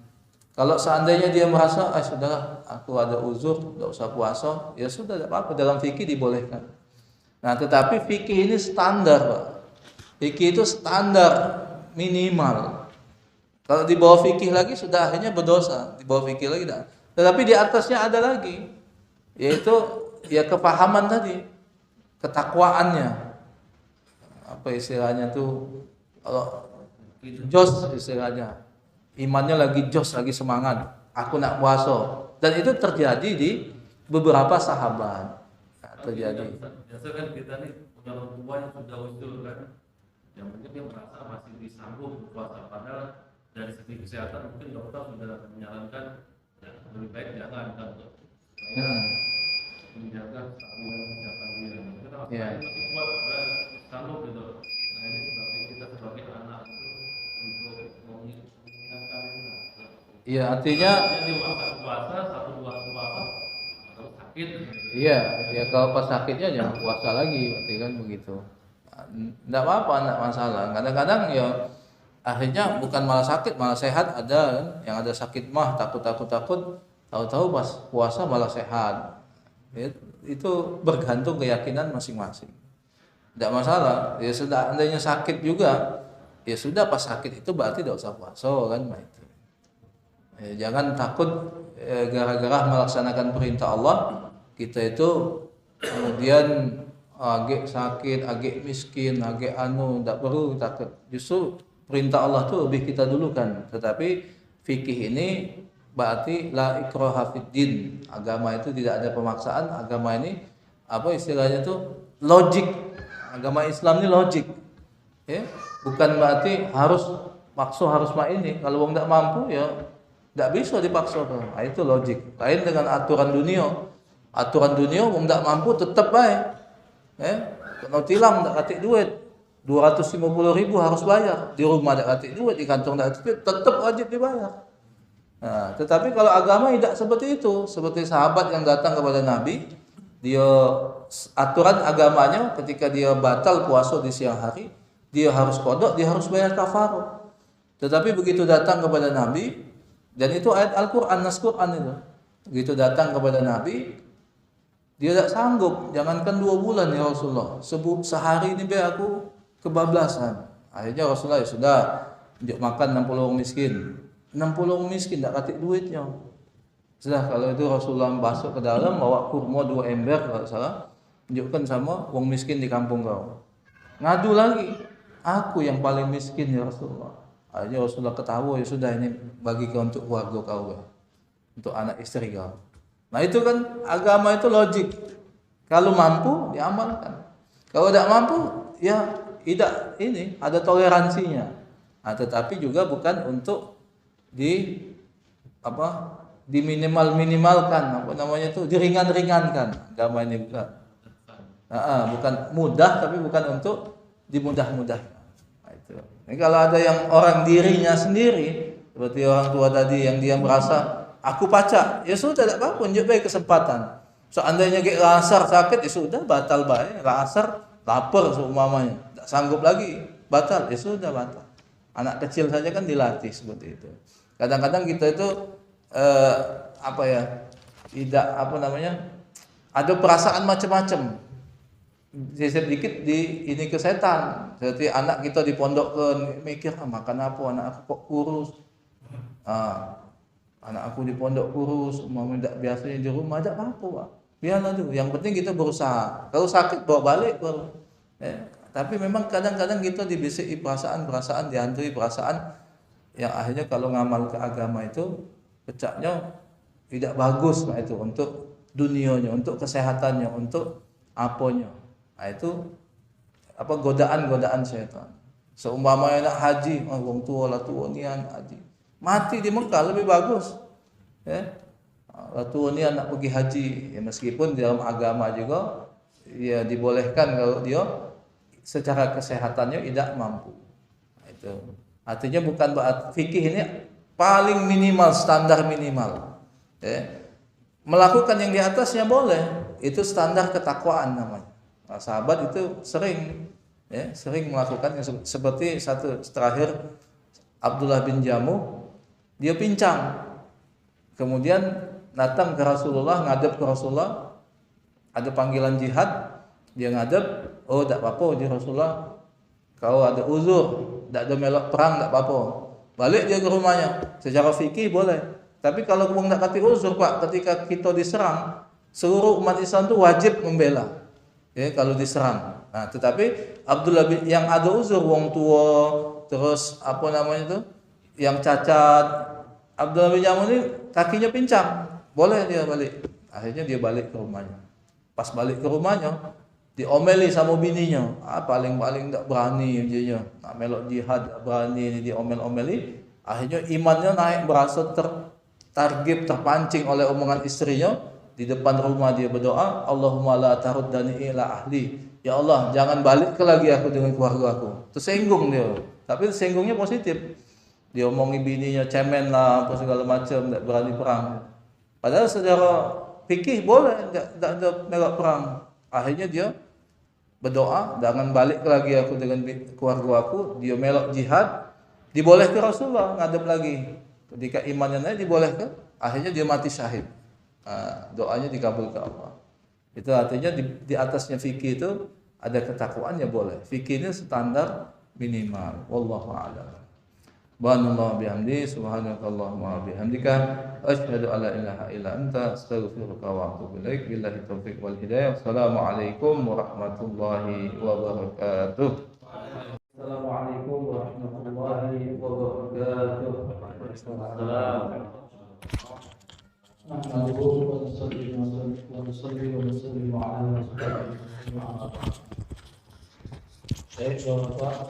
[SPEAKER 1] Kalau seandainya dia merasa sudahlah aku ada uzur, tidak usah puasa, ya sudah tidak apa-apa, dalam fikih dibolehkan. Nah, tetapi fikih ini standar, Pak. Fikih itu standar minimal. Kalau di bawah fikih lagi sudah akhirnya berdosa, di bawah fikih lagi dah. Tetapi di atasnya ada lagi, yaitu ya kepahaman tadi, ketakwaannya. Apa istilahnya tuh? Kalau jos istilahnya, imannya lagi jos, lagi semangat. Aku nak puasa, dan itu terjadi di beberapa sahabat. Nah, terjadi.
[SPEAKER 2] Biasa kan kita nih punya orang tua yang sudah usul kan, yang mungkin dia merasa masih disanggup puasa, padahal dari segi kesehatan mungkin dokter sudah menyarankan ya, lebih baik jangan kan untuk menjaga stabilitas kesehatan dia. Kita masih kuat dan sanggup gitu. Nah ini sebagai kita sebagai anak itu untuk mengingatkan itu.
[SPEAKER 1] Iya, artinya
[SPEAKER 2] di masa puasa, satu dua puasa atau sakit.
[SPEAKER 1] Iya, ya kalau pas sakitnya jangan puasa lagi, berarti kan begitu. Tidak apa-apa, tidak masalah. Kadang-kadang ya akhirnya bukan malah sakit, malah sehat ada kan. Yang ada sakit mah takut, tahu-tahu pas puasa malah sehat. Itu bergantung keyakinan masing-masing. Tidak masalah. Ya sudah, andainya sakit juga, ya sudah pas sakit itu berarti tidak usah puasa kan, itu. Ya, jangan takut gara-gara melaksanakan perintah Allah kita itu kemudian agak sakit, agak miskin, agak tidak perlu takut. Justru perintah Allah itu lebih kita dulukan. Tetapi fikih ini berarti la ikraha fid din. Agama itu tidak ada pemaksaan. Agama ini apa istilahnya tuh logik. Agama Islam ini logik. Ya, bukan berarti harus makso harus ini. Kalau orang tidak mampu ya tidak bisa dipaksa. Nah, itu logik. Lain dengan aturan dunia. Aturan dunia orang tidak mampu tetap baik. Kalau tilang tidak kasih duit 250.000 harus bayar. Di rumah tidak kasih duit, di kantong tidak kasih duit, tetap wajib dibayar. Nah, tetapi kalau agama tidak seperti itu. Seperti sahabat yang datang kepada Nabi, dia aturan agamanya ketika dia batal puasa di siang hari, dia harus qada, dia harus bayar kafarah. Tetapi begitu datang kepada Nabi, dan itu ayat Al-Quran, nas Quran itu. Begitu datang kepada Nabi, dia tidak sanggup. Jangankan 2 bulan ya Rasulullah. Sehari ini biar aku kebablasan. Akhirnya Rasulullah ya sudah, tunjuk makan 60 orang miskin. 60 orang miskin tidak kasih duitnya. Sudah kalau itu Rasulullah masuk ke dalam bawa kurma 2 ember kalau salah, tunjukkan sama wong miskin di kampung kau. Ngadu lagi, aku yang paling miskin ya Rasulullah. Akhirnya Rasulullah ketawa, ya sudah ini bagi kau untuk keluarga kau, untuk anak istri kau. Nah itu kan agama itu logik. Kalau mampu diamalkan. Kalau tidak mampu ya tidak, ini ada toleransinya. Nah, tetapi juga bukan untuk di apa diminimalkan, apa namanya itu, diringan-ringankan. Agama ini bukan. Bukan mudah, tapi bukan untuk dimudah-mudahkan. Nah, itu. Ini kalau ada yang orang dirinya sendiri, seperti orang tua tadi yang dia merasa aku pacak, ya sudah tidak apa-apa, tunjuk baik kesempatan. Seandainya kayak lasar sakit, ya sudah batal baik. Lasar lapar seumpamanya, tidak sanggup lagi, batal, ya sudah batal. Anak kecil saja kan dilatih seperti itu. Kadang-kadang kita itu tidak ada perasaan macam-macam. Sedikit di ini ke setan. Seperti anak kita di pondok ke mikir makan apa, anak aku kok kurus. Anak aku di pondok kurus, mama tidak biasanya di rumah, tidak apa-apa, Pak. Biarlah tuh. Yang penting kita berusaha. Kalau sakit bawa balik baru. Tapi memang kadang-kadang kita dibisiki perasaan-perasaan, dihantui perasaan yang akhirnya kalau ngamal ke agama itu pecahnya tidak bagus, nah itu untuk dunianya, untuk kesehatannya, untuk aponya. Nah itu godaan-godaan setan. Seumpamanya nak haji, wong tua lah tua nian haji. Mati di Mekah lebih bagus. Lah tua nian nak pergi haji, ya meskipun dalam agama juga ya dibolehkan kalau dia secara kesehatannya tidak mampu. Nah, itu artinya bukan fikih ini paling minimal, standar minimal. Melakukan yang di atasnya boleh, itu standar ketakwaan namanya. Nah, sahabat itu sering melakukan seperti satu terakhir Abdullah bin Jamuh, dia pincang, kemudian datang ke Rasulullah, ngadep ke Rasulullah, ada panggilan jihad, dia ngadep, oh tidak apa-apa di Rasulullah, kau ada uzur, tidak ada melok perang, tidak apa-apa, balik dia ke rumahnya. Secara fikih boleh, tapi kalau kamu tidak kati uzur, Pak, ketika kita diserang, seluruh umat Islam itu wajib membela. Kalau diserang. Nah, tetapi Abdullah bin yang ada uzur, wong tua, terus yang cacat, Abdullah bin Jamuh ini kakinya pincang, boleh dia balik. Akhirnya dia balik ke rumahnya. Pas balik ke rumahnya, diomeli sama bininya. Paling-paling tidak berani dia. Nak melok jihad berani, diomel-omeli. Akhirnya imannya naik, berasa tertarget, terpancing oleh omongan istrinya. Di depan rumah dia berdoa, Allahumma la taruddani ila ahli. Ya Allah, jangan balik ke lagi aku dengan keluarga aku. Tersinggung dia. Tapi tersinggungnya positif. Dia omongi bininya cemen lah, apa segala macam, tidak berani perang. Padahal secara fikih boleh, tidak ada melok perang. Akhirnya dia berdoa, jangan balik lagi aku dengan keluarga aku. Dia melok jihad, dibolehkan Rasulullah ngadep lagi. Ketika imannya naik dibolehkan, akhirnya dia mati syahid. Doanya dikabulkan Allah. Itu artinya di atasnya fikih itu ada ketakwaan, ya boleh. Fikih ini standar minimal. Wallahu a'lam. Subhanallah bihamdi, subhanakallahumma bihamdika, asyhadu an la ilaha illa anta, astaghfiruka wa atubu ilaik. Billahi taufiq wal hidayah. Assalamualaikum warahmatullahi wabarakatuh. Assalamualaikum warahmatullahi wabarakatuh. Bapak,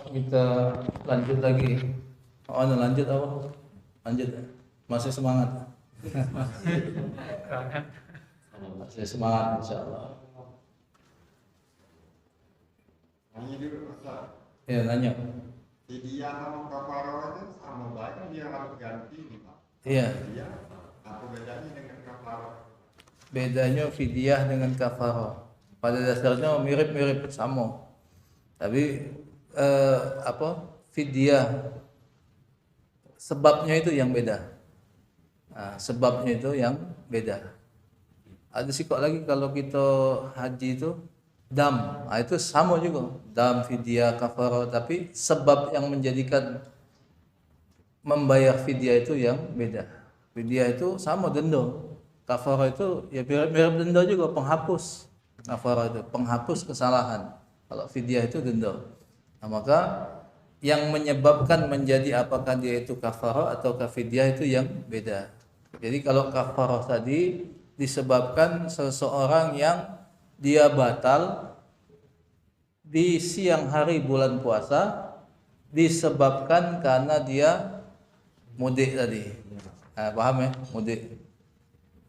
[SPEAKER 1] kita lanjut lagi. Lanjut apa? Lanjut. Masih semangat. Masih semangat insyaallah. Ya, nanya.
[SPEAKER 3] Fidyah sama kafarah itu sama banyak, dia harus ganti nih, Pak.
[SPEAKER 1] Iya.
[SPEAKER 3] Apa bedanya dengan kafarah?
[SPEAKER 1] Bedanya fidyah dengan kafarah. Pada dasarnya mirip-mirip sama. Tapi fidyah sebabnya itu yang beda. Sebabnya itu yang beda. Ada sikap lagi kalau kita haji itu dam, itu sama juga. Dam, fidyah, kafarah, tapi sebab yang menjadikan membayar fidyah itu yang beda. Fidyah itu sama denda. Kafarah itu ya mirip denda juga, penghapus. Kafarah itu penghapus kesalahan. Kalau fidyah itu denda. Nah, maka yang menyebabkan menjadi apakah dia itu kafarah atau fidyah itu yang beda. Jadi kalau kafarah tadi disebabkan seseorang yang dia batal di siang hari bulan puasa disebabkan karena dia mudik tadi. Nah, paham ya?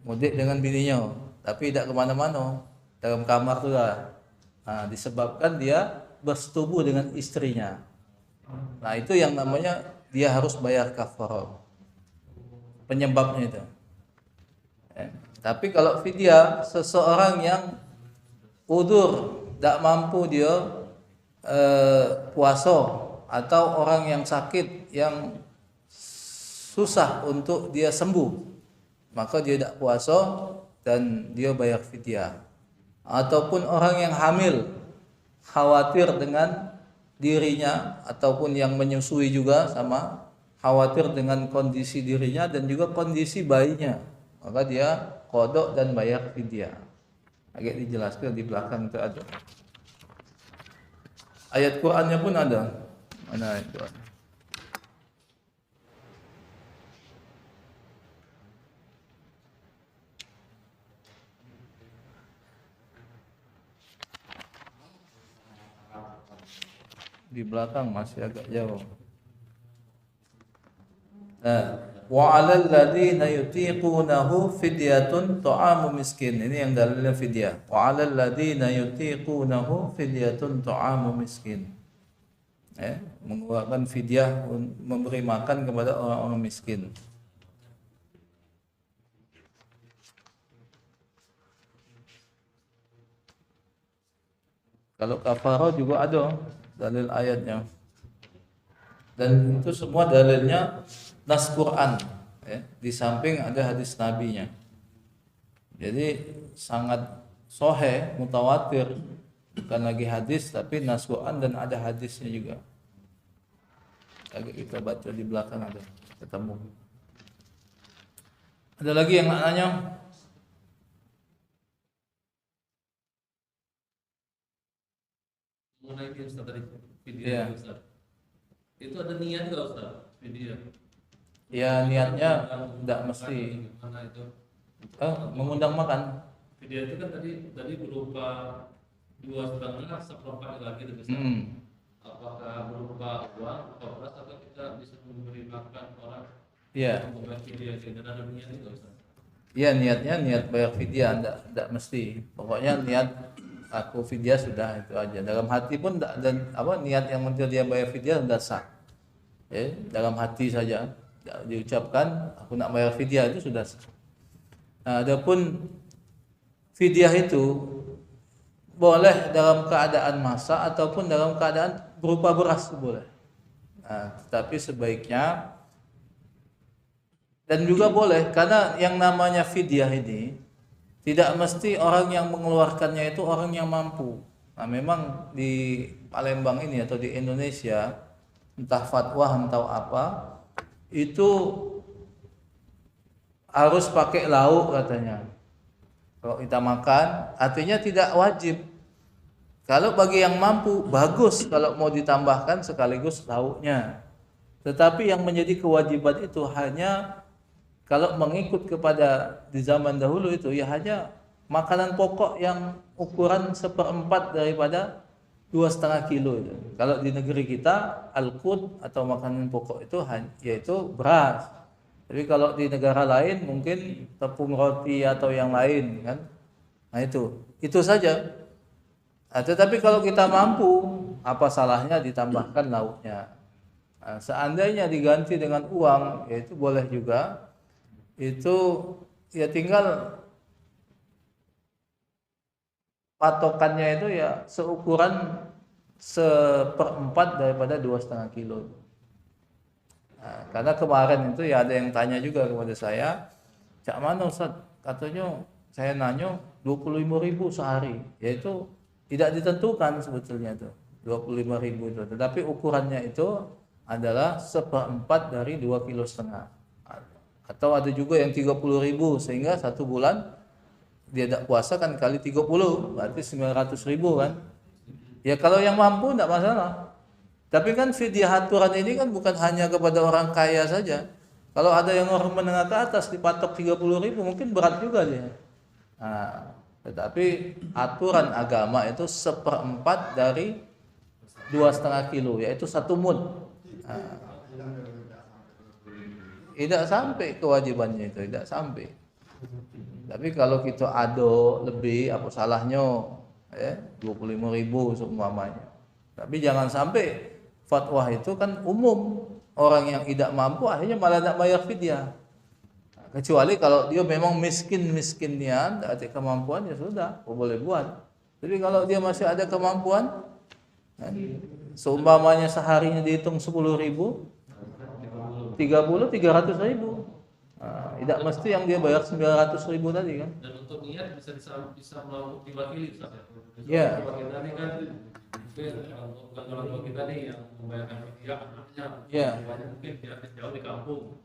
[SPEAKER 1] Mudik dengan bininya, tapi tidak kemana-mana, dalam kamar tu lah. Nah, disebabkan dia bersetubuh dengan istrinya. Nah, itu yang namanya dia harus bayar kafarah. Penyebabnya itu. Tapi kalau fidyah, seseorang yang udzur, tidak mampu dia puasa, atau orang yang sakit yang susah untuk dia sembuh, maka dia tidak puasa dan dia bayar fidyah. Ataupun orang yang hamil, khawatir dengan dirinya, ataupun yang menyusui juga sama, khawatir dengan kondisi dirinya dan juga kondisi bayinya, maka dia qada dan bayar fidyah. Agak dijelaskan di belakang itu ada. Ayat Qur'annya pun ada. Mana itu? Di belakang masih agak jauh. Wa 'alal ladzina yutiqunahu fidyatun ta'amu miskin. Ini yang dalilnya fidyah. Wa 'alal ladzina yutiqunahu fidyatun ta'amu miskin. Mengeluarkan fidyah, memberi makan kepada orang-orang miskin. Kalau kafarah juga ada dalil ayatnya. Dan itu semua dalilnya nas Quran, di samping ada hadis nabinya. Jadi sangat sahih, mutawatir, bukan lagi hadis tapi nas Quran dan ada hadisnya juga. Agak kita baca di belakang ada ketemu. Ada lagi yang nak nanya?
[SPEAKER 2] Mengenai Ustaz tadi video
[SPEAKER 1] Iya.
[SPEAKER 2] Ustaz. Itu ada niat nggak Ustaz video?
[SPEAKER 1] Ya niatnya tidak mesti
[SPEAKER 2] Mana itu?
[SPEAKER 1] mengundang makan.
[SPEAKER 2] Video itu kan tadi berupa 2,5 seperempat lagi itu Ustaz. Apakah berupa uang atau beras atau kita bisa memberi makan orang?
[SPEAKER 1] Iya.
[SPEAKER 2] Membayar video itu dan ada niat itu Ustaz.
[SPEAKER 1] Iya, niatnya niat bayar fidyah, tidak mesti. Pokoknya niat aku fidyah sudah, itu aja. Dalam hati pun dan niat yang mentil dia bayar fidyah sudah sah. Dalam hati saja diucapkan aku nak bayar fidyah itu sudah sah. Nah, adapun fidyah itu boleh dalam keadaan masak ataupun dalam keadaan berupa beras boleh. Nah, tetapi sebaiknya dan juga boleh karena yang namanya fidyah ini tidak mesti orang yang mengeluarkannya itu orang yang mampu. Nah, memang di Palembang ini atau di Indonesia entah fatwa entah apa itu harus pakai lauk katanya. Kalau kita makan artinya tidak wajib. Kalau bagi yang mampu bagus kalau mau ditambahkan sekaligus lauknya. Tetapi yang menjadi kewajiban itu hanya kalau mengikut kepada di zaman dahulu itu ya hanya makanan pokok yang ukuran 1/4 daripada 2,5 kilo itu. Kalau di negeri kita al-qut atau makanan pokok itu yaitu beras. Tapi kalau di negara lain mungkin tepung roti atau yang lain kan. Nah itu saja. Nah, tetapi kalau kita mampu, apa salahnya ditambahkan lauknya? Nah, seandainya diganti dengan uang, ya itu boleh juga. Itu ya tinggal patokannya itu ya seukuran 1/4 daripada 2,5 kilo. Nah, karena kemarin itu ya ada yang tanya juga kepada saya, cak mana Ustaz? Katanya saya nanya 25.000 sehari, yaitu tidak ditentukan sebetulnya itu 25.000 itu, tetapi ukurannya itu adalah 1/4 dari 2,5 kilo. Atau ada juga yang 30.000 sehingga 1 bulan dia tidak puasa kan kali 30 berarti 900.000 kan. Ya kalau yang mampu tidak masalah. Tapi kan fidyah aturan ini kan bukan hanya kepada orang kaya saja. Kalau ada yang orang menengah ke atas dipatok 30.000 mungkin berat juga dia. Nah, tetapi aturan agama itu 1/4 dari 2,5 kilo yaitu 1 mud. Nah, tidak sampai kewajibannya itu, tidak sampai. Tapi kalau kita ado lebih apa salahnya ya 25.000 seumpamanya. Tapi jangan sampai fatwa itu kan umum, orang yang tidak mampu akhirnya malah tidak bayar fidyah. Kecuali kalau dia memang miskinnya, tidak ada kemampuan ya sudah, boleh buat. Tapi kalau dia masih ada kemampuan, seumpamanya seharinya dihitung 10.000, 300.000. Nah, tidak mesti yang dia bayar 900.000 tadi kan.
[SPEAKER 2] Dan untuk niat bisa melakukan diwakili, Ustaz.
[SPEAKER 1] Ya.
[SPEAKER 2] Kita ini kan bukan orang tua kita nih yang membayarkan fidyah anaknya.
[SPEAKER 1] Ya.
[SPEAKER 2] Mungkin dia jauh di kampung.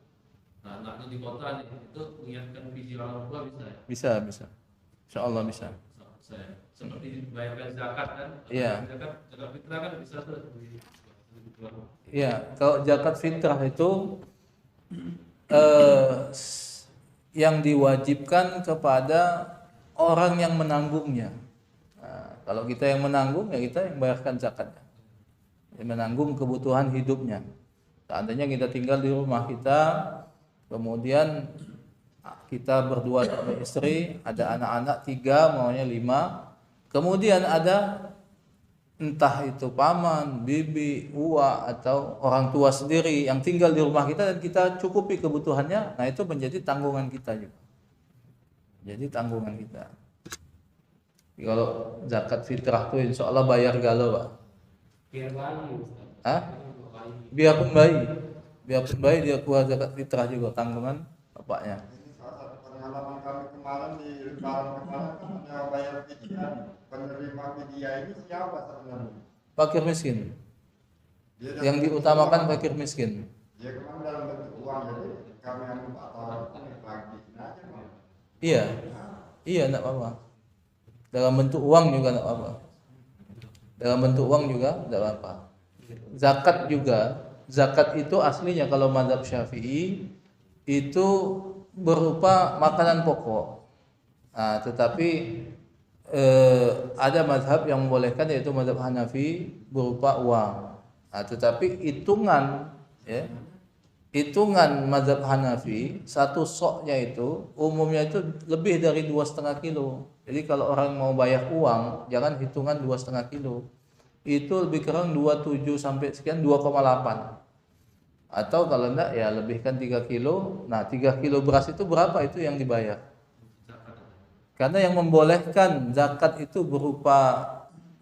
[SPEAKER 2] Nah, anaknya di kota nih, itu niatkan fidyah orang tua bisa ya?
[SPEAKER 1] Bisa. Insyaallah bisa.
[SPEAKER 2] Seperti bayarkan zakat kan?
[SPEAKER 1] Iya.
[SPEAKER 2] Zakat fitrah kan bisa tuh.
[SPEAKER 1] Iya, kalau zakat fitrah itu yang diwajibkan kepada orang yang menanggungnya. Nah, kalau kita yang menanggung ya kita yang bayarkan zakatnya. Yang menanggung kebutuhan hidupnya. Seandainya kita tinggal di rumah kita, kemudian kita berdua sama istri, ada anak-anak 3, maunya 5, kemudian ada entah itu paman, bibi, uwa atau orang tua sendiri yang tinggal di rumah kita dan kita cukupi kebutuhannya, nah itu menjadi tanggungan kita juga. Jadi tanggungan kita. Jadi kalau zakat fitrah tuh insya Allah bayar galau, Pak.
[SPEAKER 2] Biar bayi,
[SPEAKER 1] Hah? Biarpun bayi dia keluar zakat fitrah juga tanggungan bapaknya.
[SPEAKER 3] Ini salah satu pengalaman kami kemarin di Lebaran kemarin kan ada bayar fidyah. Penerima fidyah ini siapa sebenarnya?
[SPEAKER 1] Fakir miskin.
[SPEAKER 3] Dia
[SPEAKER 1] Yang diutamakan fakir miskin.
[SPEAKER 3] dia kemarin dalam bentuk uang, jadi kami yang bagi aja.
[SPEAKER 1] Iya, enggak apa-apa. Dalam bentuk uang juga enggak apa-apa. Dalam bentuk uang juga enggak apa-apa. Zakat itu aslinya kalau mazhab Syafi'i itu berupa makanan pokok. Nah, tetapi ada mazhab yang membolehkan yaitu mazhab Hanafi berupa uang. Nah, tetapi hitungan mazhab Hanafi satu soknya itu umumnya itu lebih dari 2,5 kilo. Jadi kalau orang mau bayar uang jangan hitungan 2,5 kilo. Itu lebih kurang 27 sampai sekian 2,8. Atau kalau enggak ya lebihkan 3 kilo. Nah 3 kilo beras itu berapa itu yang dibayar? Karena yang membolehkan zakat itu berupa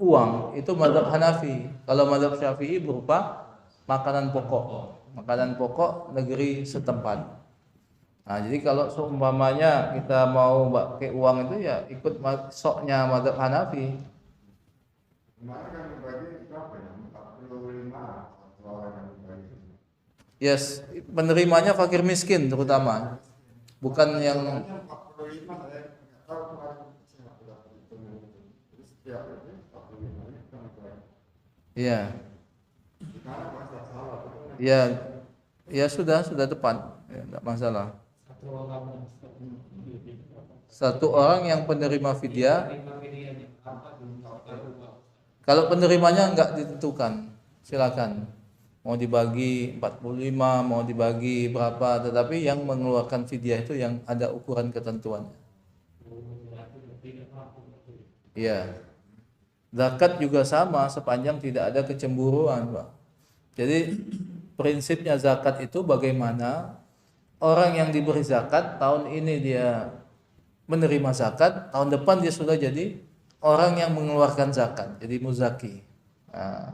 [SPEAKER 1] uang itu mazhab Hanafi. Kalau mazhab Syafi'i berupa makanan pokok negeri setempat. Nah, jadi kalau seumpamanya kita mau pakai uang itu ya ikut soknya mazhab Hanafi.
[SPEAKER 3] Kemarin kan dibagi berapa ya? 45 satu orang yang dibagi.
[SPEAKER 1] Yes, penerimanya fakir miskin terutama. Bukan yang
[SPEAKER 3] 45 saya nggak tahu kemarin siapa dapat itu. Terus setiap itu 45 ini kan dibagi.
[SPEAKER 1] iya.
[SPEAKER 3] Sekarang masa salah betul.
[SPEAKER 1] Ya sudah tepat. Ya, enggak masalah. Satu orang yang penerima fidyah. Kalau penerimanya enggak ditentukan, silakan. Mau dibagi 45, mau dibagi berapa, tetapi yang mengeluarkan fidyah itu yang ada ukuran ketentuannya. Iya. Zakat juga sama sepanjang tidak ada kecemburuan, Pak. Jadi prinsipnya zakat itu bagaimana orang yang diberi zakat tahun ini dia menerima zakat, tahun depan dia sudah jadi orang yang mengeluarkan zakat, jadi muzaki. Nah,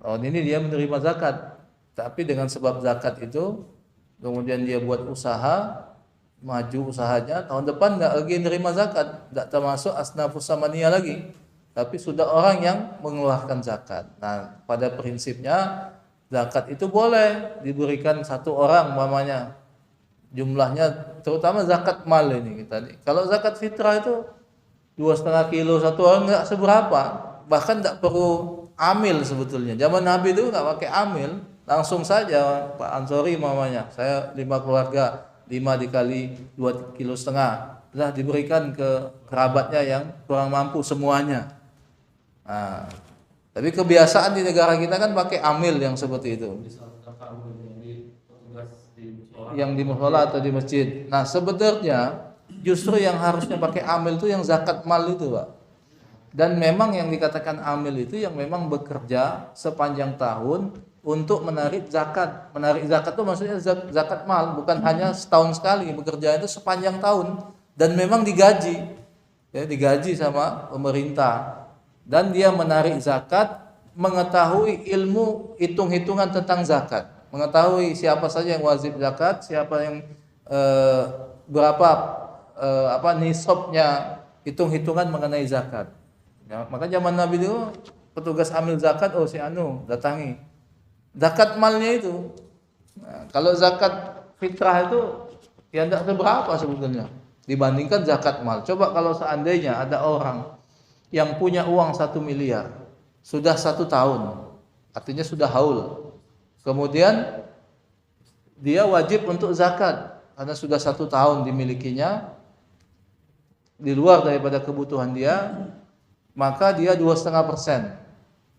[SPEAKER 1] tahun ini dia menerima zakat, tapi dengan sebab zakat itu kemudian dia buat usaha, maju usahanya, tahun depan nggak lagi menerima zakat, nggak termasuk asnafus samaniyah lagi, tapi sudah orang yang mengeluarkan zakat. Nah, pada prinsipnya zakat itu boleh diberikan satu orang umpamanya jumlahnya, terutama zakat mal ini kita nih. Kalau zakat fitrah itu 2,5 kilo satu orang nggak seberapa, bahkan nggak perlu amil sebetulnya. Zaman Nabi itu nggak pakai amil, langsung saja Pak Ansori mamanya, saya 5 keluarga, 5 dikali 2,5 kilo, sudah diberikan ke kerabatnya yang kurang mampu semuanya. Nah, tapi kebiasaan di negara kita kan pakai amil yang seperti itu, yang di musola atau di masjid. Nah sebenarnya justru yang harusnya pakai amil itu yang zakat mal itu, Pak. Dan memang yang dikatakan amil itu yang memang bekerja sepanjang tahun untuk menarik zakat. Menarik zakat itu maksudnya zakat mal, bukan hanya setahun sekali, bekerja itu sepanjang tahun dan memang digaji. Ya, digaji sama pemerintah. Dan dia menarik zakat, mengetahui ilmu hitung-hitungan tentang zakat, mengetahui siapa saja yang wajib zakat, siapa yang berapa nisabnya, hitung-hitungan mengenai zakat. Ya, maka zaman Nabi itu petugas amil zakat, si anu datangi zakat malnya itu. Nah, kalau zakat fitrah itu ya tidak seberapa sebetulnya dibandingkan zakat mal. Coba kalau seandainya ada orang yang punya uang 1 miliar sudah 1 tahun, artinya sudah haul, kemudian dia wajib untuk zakat karena sudah 1 tahun dimilikinya di luar daripada kebutuhan dia, maka dia 2,5%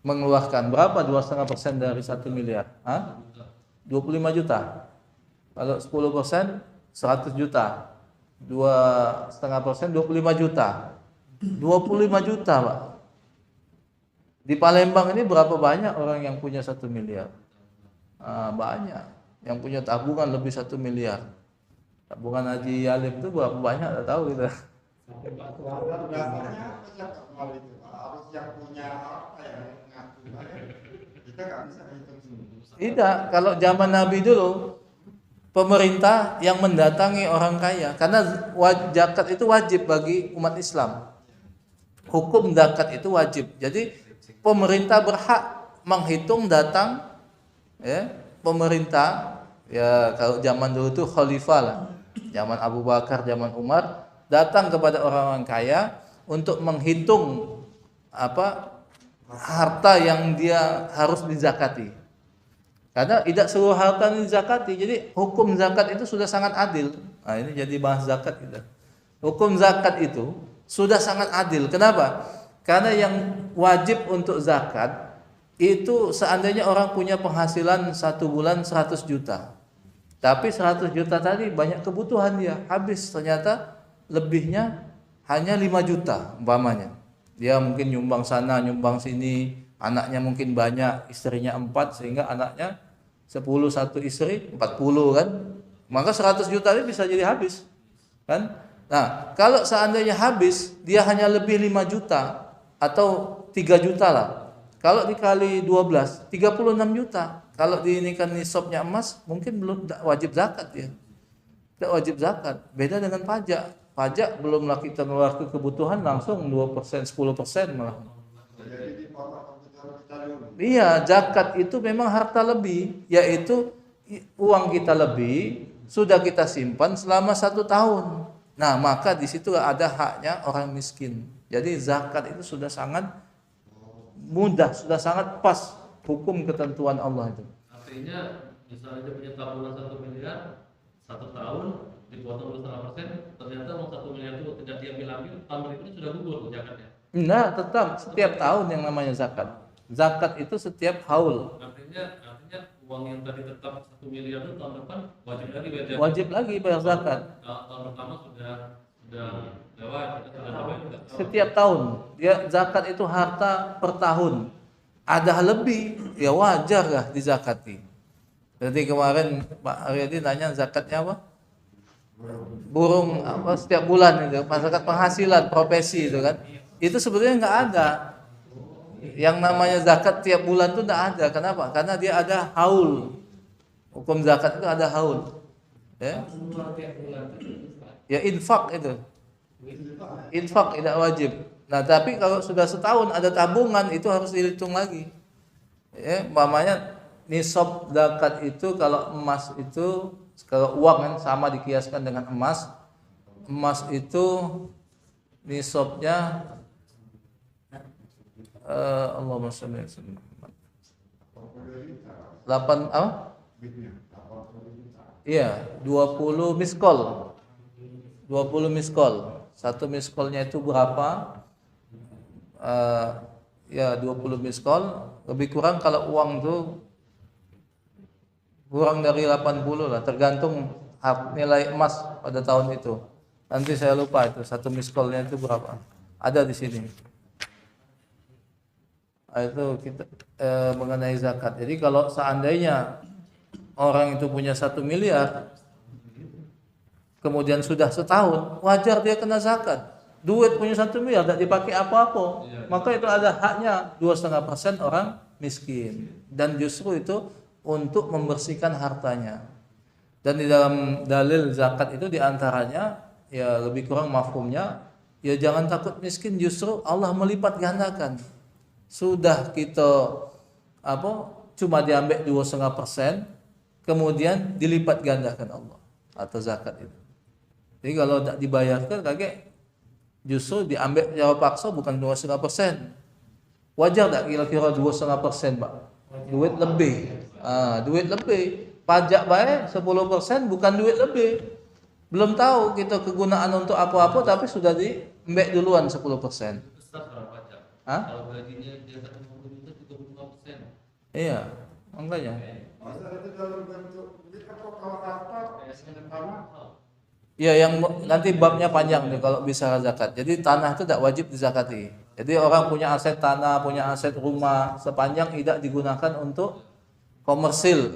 [SPEAKER 1] mengeluarkan. Berapa 2,5% dari 1 miliar? 25 juta. Kalau 10% 100 juta. 2,5% 25 juta. 25 juta, Pak. Di Palembang ini berapa banyak orang yang punya 1 miliar? Banyak. Yang punya tabungan lebih 1 miliar. Tabungan Haji Alim itu berapa banyak? Tidak tahu kita.
[SPEAKER 3] Dasarnya zakat mal itu harus yang punya apa yang mengatur. Kita nggak bisa hitung semua.
[SPEAKER 1] Tidak, kalau zaman Nabi dulu pemerintah yang mendatangi orang kaya, karena zakat itu wajib bagi umat Islam. Hukum zakat itu wajib. Jadi pemerintah berhak menghitung datang, ya, pemerintah ya kalau zaman dulu itu khalifah lah. Zaman Abu Bakar, zaman Umar datang kepada orang-orang kaya untuk menghitung harta yang dia harus dizakati. Karena tidak seluruh harta dizakati. Jadi hukum zakat itu sudah sangat adil. Nah, ini jadi bahas zakat kita. Hukum zakat itu sudah sangat adil. Kenapa? Karena yang wajib untuk zakat itu seandainya orang punya penghasilan 1 bulan 100 juta. Tapi 100 juta tadi banyak kebutuhan dia, habis, ternyata lebihnya hanya 5 juta umpamanya. Dia mungkin nyumbang sana, nyumbang sini, anaknya mungkin banyak, istrinya 4, sehingga anaknya 10 satu istri, 40 kan. Maka 100 juta ini bisa jadi habis. Kan? Nah, kalau seandainya habis, dia hanya lebih 5 juta atau 3 juta lah. Kalau dikali 12, 36 juta. Kalau diinikan nisabnya emas, mungkin belum wajib zakat ya. Tidak wajib zakat. Beda dengan pajak. Pajak belumlah kita mengeluarkan kebutuhan langsung 2%, 10% malah.
[SPEAKER 3] Jadi dipotong kebutuhan kita dulu.
[SPEAKER 1] Iya, zakat itu memang harta lebih, yaitu uang kita lebih sudah kita simpan selama 1 tahun. Nah, maka di situ ada haknya orang miskin. Jadi zakat itu sudah sangat mudah, sudah sangat pas hukum ketentuan Allah itu.
[SPEAKER 2] Artinya misalnya dia punya tabungan 1 miliar 1 tahun dipotong 2,5%, ternyata uang 1 miliar itu tidak diambil, tahun berikutnya sudah gugur zakatnya.
[SPEAKER 1] Nah, tetap setiap tahun yang namanya zakat. Zakat itu setiap haul.
[SPEAKER 2] Artinya uang yang tadi tetap 1 miliar itu tahun depan wajib lagi bayar zakat.
[SPEAKER 1] Wajib lagi bayar zakat.
[SPEAKER 2] Tahun pertama sudah lewat, sudah lewat juga.
[SPEAKER 1] Setiap tahun. Dia zakat itu harta per tahun. Ada lebih, ya wajar lah dizakati. Jadi kemarin Pak Aryadi nanya zakatnya apa? Burung apa setiap bulan itu, zakat penghasilan profesi itu kan. Itu sebetulnya nggak ada. Yang namanya zakat tiap bulan itu tidak ada. Kenapa? Karena dia ada haul. Hukum zakat itu ada haul. Ya infak itu. Infak tidak wajib. Nah, tapi kalau sudah setahun ada tabungan itu harus dihitung lagi. Ya, umpamanya nisab zakat itu kalau emas itu Kalau uang kan sama dikiaskan dengan emas. Emas itu nisabnya Allahumma shalli ala sayyidina Muhammad. 8 apa? Iya, 20 miskol. 20 miskol. Satu miskolnya itu berapa? Ya 20 miskol. Lebih kurang kalau uang tuh kurang dari 80 lah, tergantung nilai emas pada tahun itu. Nanti saya lupa itu satu miskolnya itu berapa. Ada di sini. Itu kita mengenai zakat. Jadi kalau seandainya orang itu punya 1 miliar, kemudian sudah setahun, wajar dia kena zakat. Duit punya 1 miliar tidak dipakai apa-apa, maka itu ada haknya 2,5% orang miskin. Dan justru itu untuk membersihkan hartanya. Dan di dalam dalil zakat itu diantaranya ya lebih kurang mafhumnya ya jangan takut miskin, justru Allah melipat gandakan. Sudah kita cuma diambil 2,5%, kemudian dilipat gandakan Allah atau zakat itu. Jadi kalau tidak dibayarkan kakek justru diambil secara paksa bukan 2,5%. Wajar tak kira-kira 2,5%, Pak? Duit lebih. Duit lebih. Pajak baik 10% bukan duit lebih. Belum tahu kita kegunaan untuk apa-apa tapi sudah diambil duluan 10%.
[SPEAKER 2] Besar kalau pajak.
[SPEAKER 1] Hah?
[SPEAKER 2] Kalau gajinya di atas 50 juta 35%.
[SPEAKER 1] Iya, makanya.
[SPEAKER 3] Masa itu dalam bentuk duit atau kalau harta tanah?
[SPEAKER 1] Ya yang nanti babnya panjang nih kalau bisa zakat. Jadi tanah itu tidak wajib dizakati. Jadi orang punya aset tanah, punya aset rumah, sepanjang tidak digunakan untuk komersil,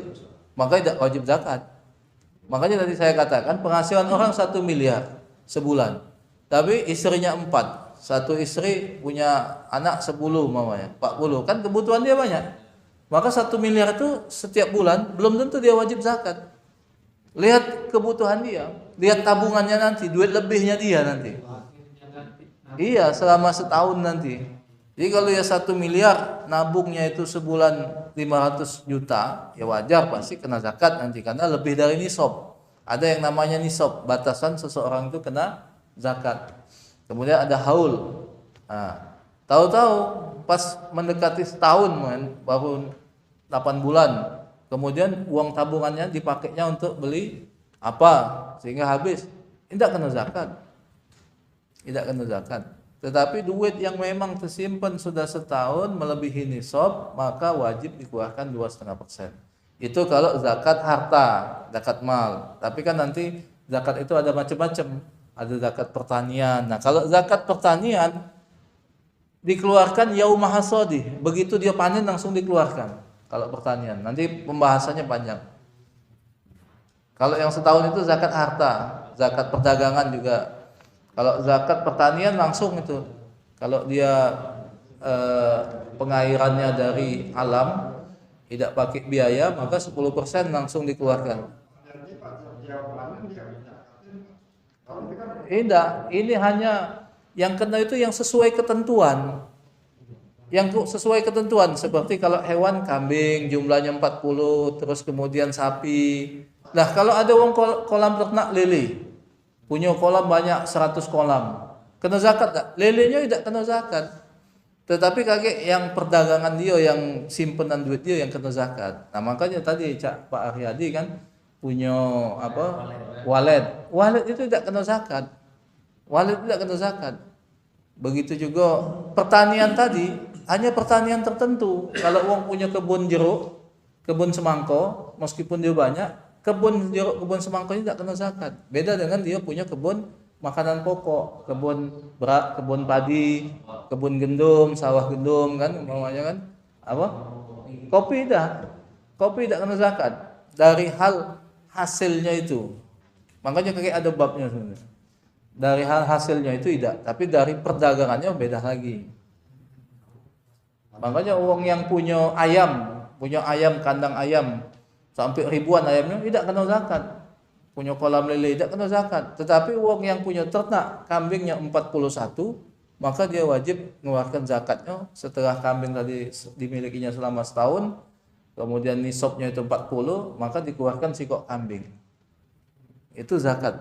[SPEAKER 1] maka tidak wajib zakat. Makanya tadi saya katakan penghasilan orang 1 miliar sebulan, tapi istrinya 4. Satu istri punya anak 10 mamanya, 40. Kan kebutuhan dia banyak. Maka 1 miliar itu setiap bulan belum tentu dia wajib zakat. Lihat kebutuhan dia, lihat tabungannya nanti, duit lebihnya dia nanti. Iya, selama setahun nanti. Jadi kalau ya 1 miliar, nabungnya itu sebulan 500 juta, ya wajar pasti kena zakat nanti karena lebih dari nisab. Ada yang namanya nisab, batasan seseorang itu kena zakat. Kemudian ada haul. Tahu-tahu pas mendekati setahun, baru 8 bulan. Kemudian uang tabungannya dipakainya untuk beli apa sehingga habis, tidak kena zakat. Tidak kena zakat. Tetapi duit yang memang tersimpan sudah setahun melebihi nisab, maka wajib dikeluarkan 2,5%. Itu kalau zakat harta, zakat mal. Tapi kan nanti zakat itu ada macam-macam. Ada zakat pertanian. Nah, kalau zakat pertanian dikeluarkan yaumah hasadi, begitu dia panen langsung dikeluarkan. Kalau pertanian, nanti pembahasannya panjang. Kalau yang setahun itu zakat harta, zakat perdagangan juga. Kalau zakat pertanian langsung itu. Kalau dia pengairannya dari alam, tidak pakai biaya, maka 10% langsung dikeluarkan.
[SPEAKER 3] Jadi Pak jawabannya dia
[SPEAKER 1] Tidak, ini hanya yang kena itu yang sesuai ketentuan. Yang sesuai ketentuan seperti kalau hewan kambing jumlahnya 40, terus kemudian sapi. Nah, kalau ada uang kolam ternak lele, punya kolam banyak 100 kolam, kena zakat tak? Lelenya tidak kena zakat. Tetapi kakek yang perdagangan dia, yang simpenan duit dia yang kena zakat. Nah, makanya tadi Pak Aryadi kan punya apa? Wallet. Wallet itu tidak kena zakat. Wallet tidak kena zakat. Begitu juga pertanian tadi, hanya pertanian tertentu. Kalau uang punya kebun jeruk, kebun semangko, meskipun dia banyak, kebun jeruk, kebun semangko ini tidak kena zakat. Beda dengan dia punya kebun makanan pokok, kebun berak, kebun padi, kebun gendum, sawah gendum kan, umpamanya kan, apa? Kopi tidak kena zakat dari hal hasilnya itu. Makanya kayak ada babnya sebenarnya. Dari hal hasilnya itu tidak, tapi dari perdagangannya beda lagi. Makanya uang yang punya ayam, kandang ayam sampai ribuan ayamnya tidak kena zakat. Punya kolam lele tidak kena zakat. Tetapi uang yang punya ternak kambingnya 41, maka dia wajib mengeluarkan zakatnya setelah kambing tadi dimilikinya selama setahun, kemudian nisabnya itu 40, maka dikeluarkan sikok kambing. Itu zakat.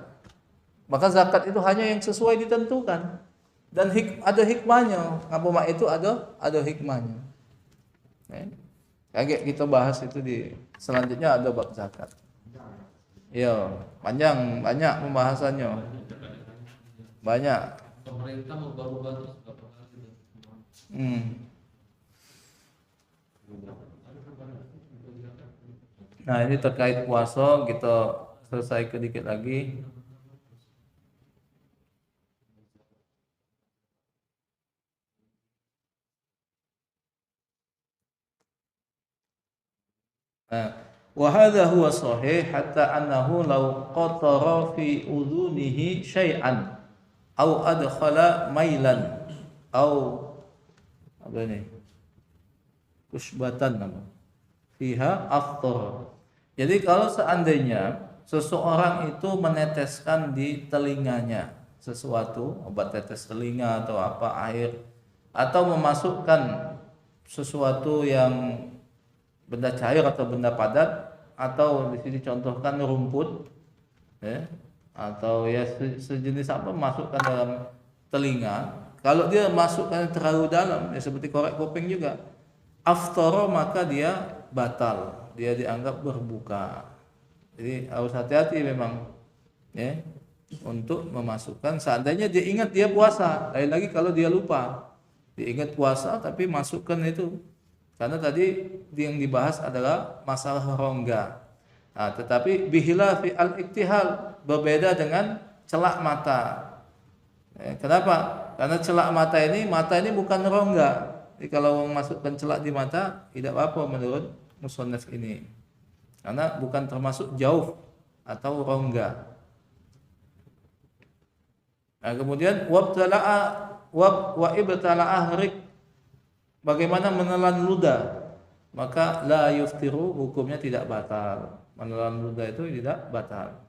[SPEAKER 1] Maka zakat itu hanya yang sesuai ditentukan dan ada hikmahnya. Apa mak itu ada hikmahnya. Kayak kita bahas itu di selanjutnya ada bab zakat. Iya, panjang, banyak pembahasannya. Banyak.
[SPEAKER 2] Pemerintah merubah-rubah terus berapa kali.
[SPEAKER 1] Nah, ini terkait puasa, kita selesai sedikit lagi. Wa hadha huwa sahih hatta annahu law qatara fi udhunihi syai'an aw adkhala mailan aw apa ini? Kusbatan nama. Fiha aftar. Jadi kalau seandainya seseorang itu meneteskan di telinganya sesuatu, obat tetes telinga atau apa air, atau memasukkan sesuatu yang benda cair atau benda padat, atau di sini contohkan rumput, atau ya sejenis apa masukkan dalam telinga. Kalau dia masukkan terlalu dalam, ya seperti korek kuping juga, aftara, maka dia batal, dia dianggap berbuka. Jadi harus hati-hati memang, ya, untuk memasukkan. Seandainya dia ingat dia puasa, lain lagi kalau dia lupa, dia ingat puasa tapi masukkan itu. Karena tadi yang dibahas adalah masalah rongga. Nah, tetapi bihilafi al-iktihal, berbeda dengan celak mata. Kenapa? Karena celak mata ini bukan rongga. Jadi kalau masukkan celak di mata tidak apa-apa menurut musannaf ini. Karena bukan termasuk jauh atau rongga. Nah, kemudian wa ibtala'a rik, bagaimana menelan ludah, maka la yuftiru, hukumnya tidak batal. Menelan ludah itu tidak batal.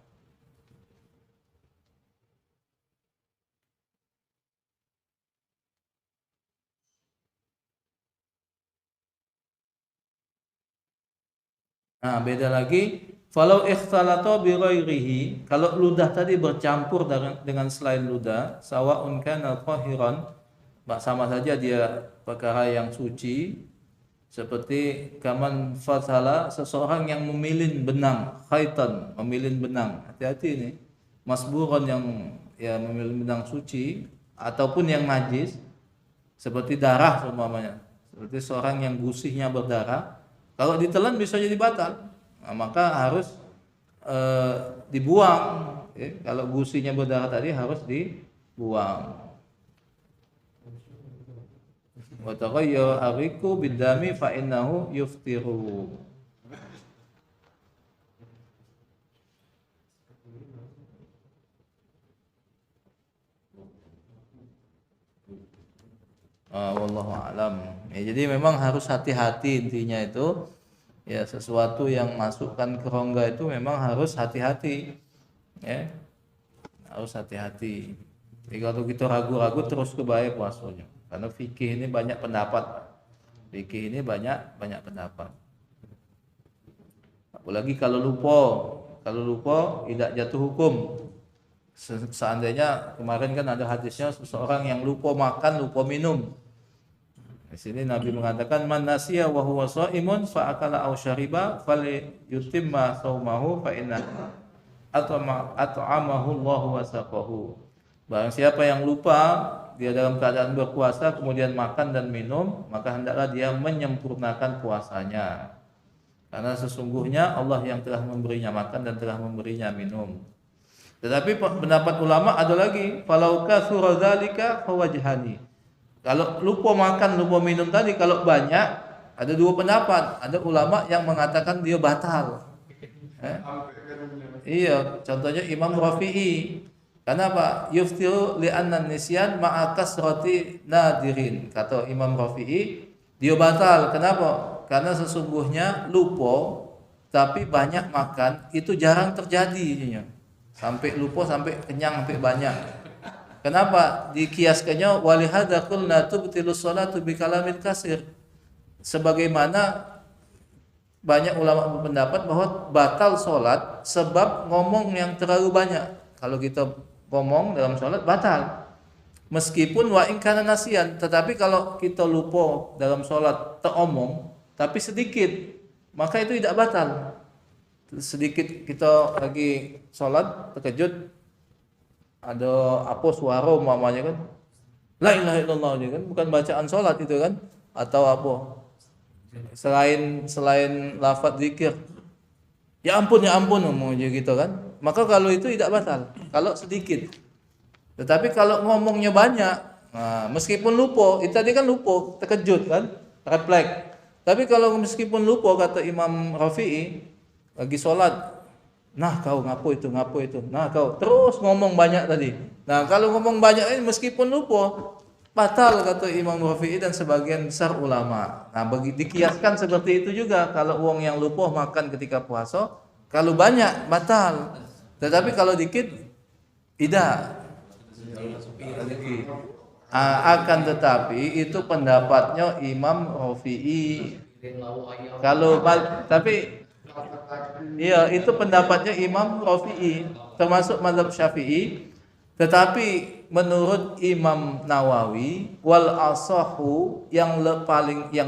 [SPEAKER 1] Nah, beda lagi, falau ikhtalata bi ghairihi, kalau ludah tadi bercampur dengan selain ludah, sawa'un kana tahiran, sama saja dia perkara yang suci, seperti kaman fathala, seseorang yang memilin benang, khaitan, memilin benang. Hati-hati ini, masburon yang ya memilin benang suci ataupun yang najis, seperti darah umpamanya, seperti seorang yang gusihnya berdarah, kalau ditelan bisa jadi batal. Nah, maka harus dibuang. Kalau gusihnya berdarah tadi harus dibuang. Wa taghayyara ariku bidami fa innahu yuftiru. Wallahu alam. Ya, jadi memang harus hati-hati intinya itu. Ya, sesuatu yang masukkan ke rongga itu memang harus hati-hati. Ya. Harus hati-hati. Jadi kalau kita ragu-ragu terus kebaya puasanya. Karena fikih ini banyak pendapat. Fikih ini banyak pendapat. Apalagi kalau lupa tidak jatuh hukum. Seandainya kemarin kan ada hadisnya seseorang yang lupa makan, lupa minum. Di sini Nabi mengatakan man nasiya wa huwa shaimun fa akala aw syariba falyutimma shaumahu fa inna at'amahu Allah wa saqahu. Barang siapa yang lupa dia dalam keadaan berpuasa kemudian makan dan minum, maka hendaklah dia menyempurnakan puasanya. Karena sesungguhnya Allah yang telah memberinya makan dan telah memberinya minum. Tetapi pendapat ulama ada lagi, falau katsura dzalika fawajhani. Kalau lupa makan, lupa minum tadi kalau banyak, ada dua pendapat. Ada ulama yang mengatakan dia batal. Iya, contohnya Imam Rafi'i. Kenapa? Yuftiru li'anna nisyan ma'a kasrati nadirin. Kata Imam Rafi'i, dia batal. Kenapa? Karena sesungguhnya lupa tapi banyak makan itu jarang terjadi. Sampai lupa, sampai kenyang, sampai banyak. Kenapa? Dikiaskannya walihada qulna tubtilu sholatu bi kalamin kasir. Sebagaimana banyak ulama berpendapat bahwa batal sholat sebab ngomong yang terlalu banyak. Kalau kita ngomong dalam sholat batal. Meskipun wa in kana nasian, tetapi kalau kita lupa dalam sholat teromong tapi sedikit, maka itu tidak batal. Sedikit kita lagi sholat terkejut ada apa suara umpamanya kan, la ilaha illallah kan, bukan bacaan sholat itu kan, atau apa selain lafaz zikir, ya ampun mau gitu kan, maka kalau itu tidak batal kalau sedikit. Tetapi kalau ngomongnya banyak, nah, meskipun lupa, itu tadi kan lupa, terkejut kan, refleks. Tapi kalau meskipun lupa, kata Imam Rafi'i, lagi sholat, nah kau ngapo itu, nah kau terus ngomong banyak tadi. Nah kalau ngomong banyak ini meskipun lupa, batal kata Imam Rafi'i dan sebagian besar ulama. Nah dikiaskan seperti itu juga, kalau uang yang lupa makan ketika puasa, kalau banyak batal. Tetapi kalau dikit, tidak. Akan tetapi itu pendapatnya Imam Rafi'i. Kalau tapi iya itu pendapatnya Imam Rafi'i, termasuk mazhab Syafi'i. Tetapi menurut Imam Nawawi wal asahu yang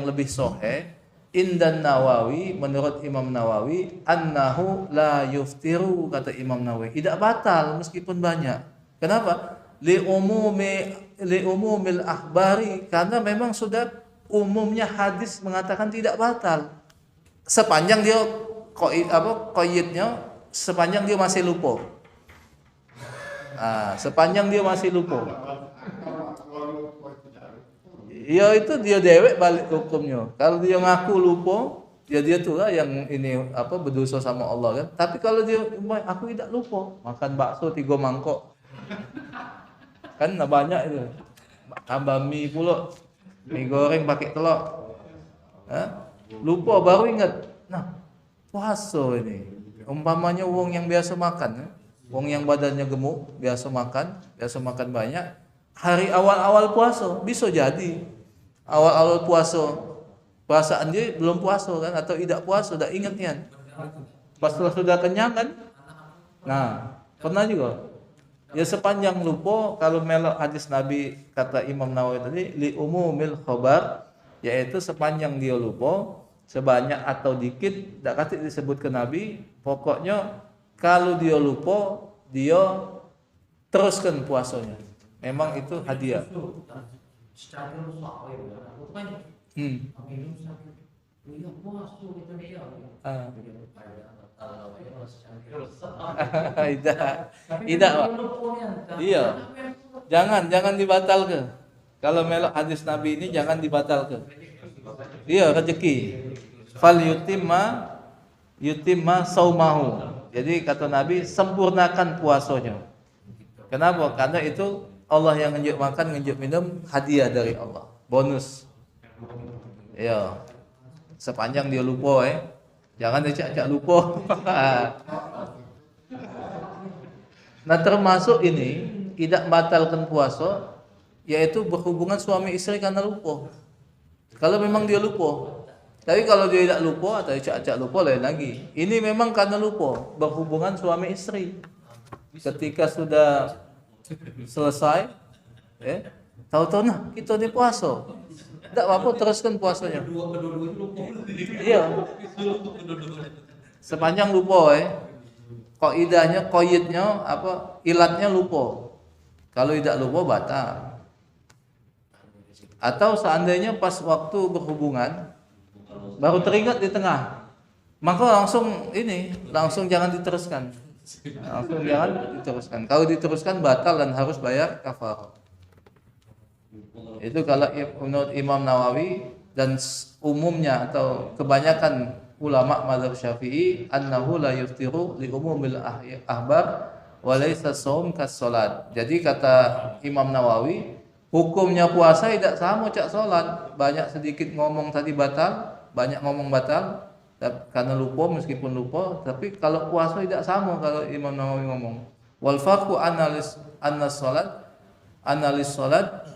[SPEAKER 1] lebih sahih indan Nawawi, menurut Imam Nawawi annahu la yuftiru, kata Imam Nawawi tidak batal meskipun banyak. Kenapa? Li umumil akhbari, karena memang sudah umumnya hadis mengatakan tidak batal sepanjang dia qaidnya, sepanjang dia masih lupa. Sepanjang dia masih lupa. Ya itu dia dewek balik hukumnya. Kalau dia ngaku lupa, dia tuh lah yang ini berdosa sama Allah kan. Tapi kalau dia aku tidak lupa, makan bakso 3 mangkok. Kan banyak itu. Tambah mie pula. Mie goreng pakai telur. Lupa baru ingat. Nah, puasa ini. Umpamanya wong yang biasa makan, wong yang badannya gemuk, biasa makan banyak. Hari awal-awal puasa bisa jadi. Awal-awal puasa perasaan dia belum puasa kan, atau tidak puasa, udah ingat kan. Pas sudah kenyang kan. Nah, pernah juga. Ya sepanjang lupa, kalau melok hadis Nabi kata Imam Nawawi tadi li umumil khabar, yaitu sepanjang dia lupa, sebanyak atau dikit, tak kata disebut ke Nabi, pokoknya kalau dia lupa dia teruskan puasanya. Memang itu hadiah. Tidak. Iya. Jangan dibatalkan. Kalau melok hadis Nabi ini jangan dibatalkan. Iya, rezeki. Fal yutimma saumahu. Jadi kata Nabi, sempurnakan puasanya. Kenapa? Karena itu Allah yang nunjuk makan, nunjuk minum, hadiah dari Allah. Bonus. Iya. Sepanjang dia lupa jangan dicak-cak lupa. Nah termasuk ini tidak batalkan puasa, yaitu berhubungan suami istri karena lupa. Kalau memang dia lupa. Tapi kalau dia tidak lupa atau dicak-cak lupa lain lagi. Ini memang karena lupa, berhubungan suami istri. Ketika sudah selesai, tahu-tahu nah kita di puasa. Tidak apa-apa, teruskan puasanya. Iya. Sepanjang lupa qaidahnya, ilatnya lupa. Kalau tidak lupa batal. Atau seandainya pas waktu berhubungan baru teringat di tengah, maka langsung jangan diteruskan. Kalau diteruskan batal dan harus bayar kafarah. Itu kalau menurut Imam Nawawi dan umumnya atau kebanyakan ulama mazhab Syafi'i, annahu la yuftiru li umumil ahbar wa laysa shaum kas salat. Jadi kata Imam Nawawi, hukumnya puasa tidak sama cak salat. Banyak sedikit ngomong tadi batal, banyak ngomong batal karena lupa, meskipun lupa. Tapi kalau puasa tidak sama kalau Imam Nawawi ngomong. Wal farqu analis salat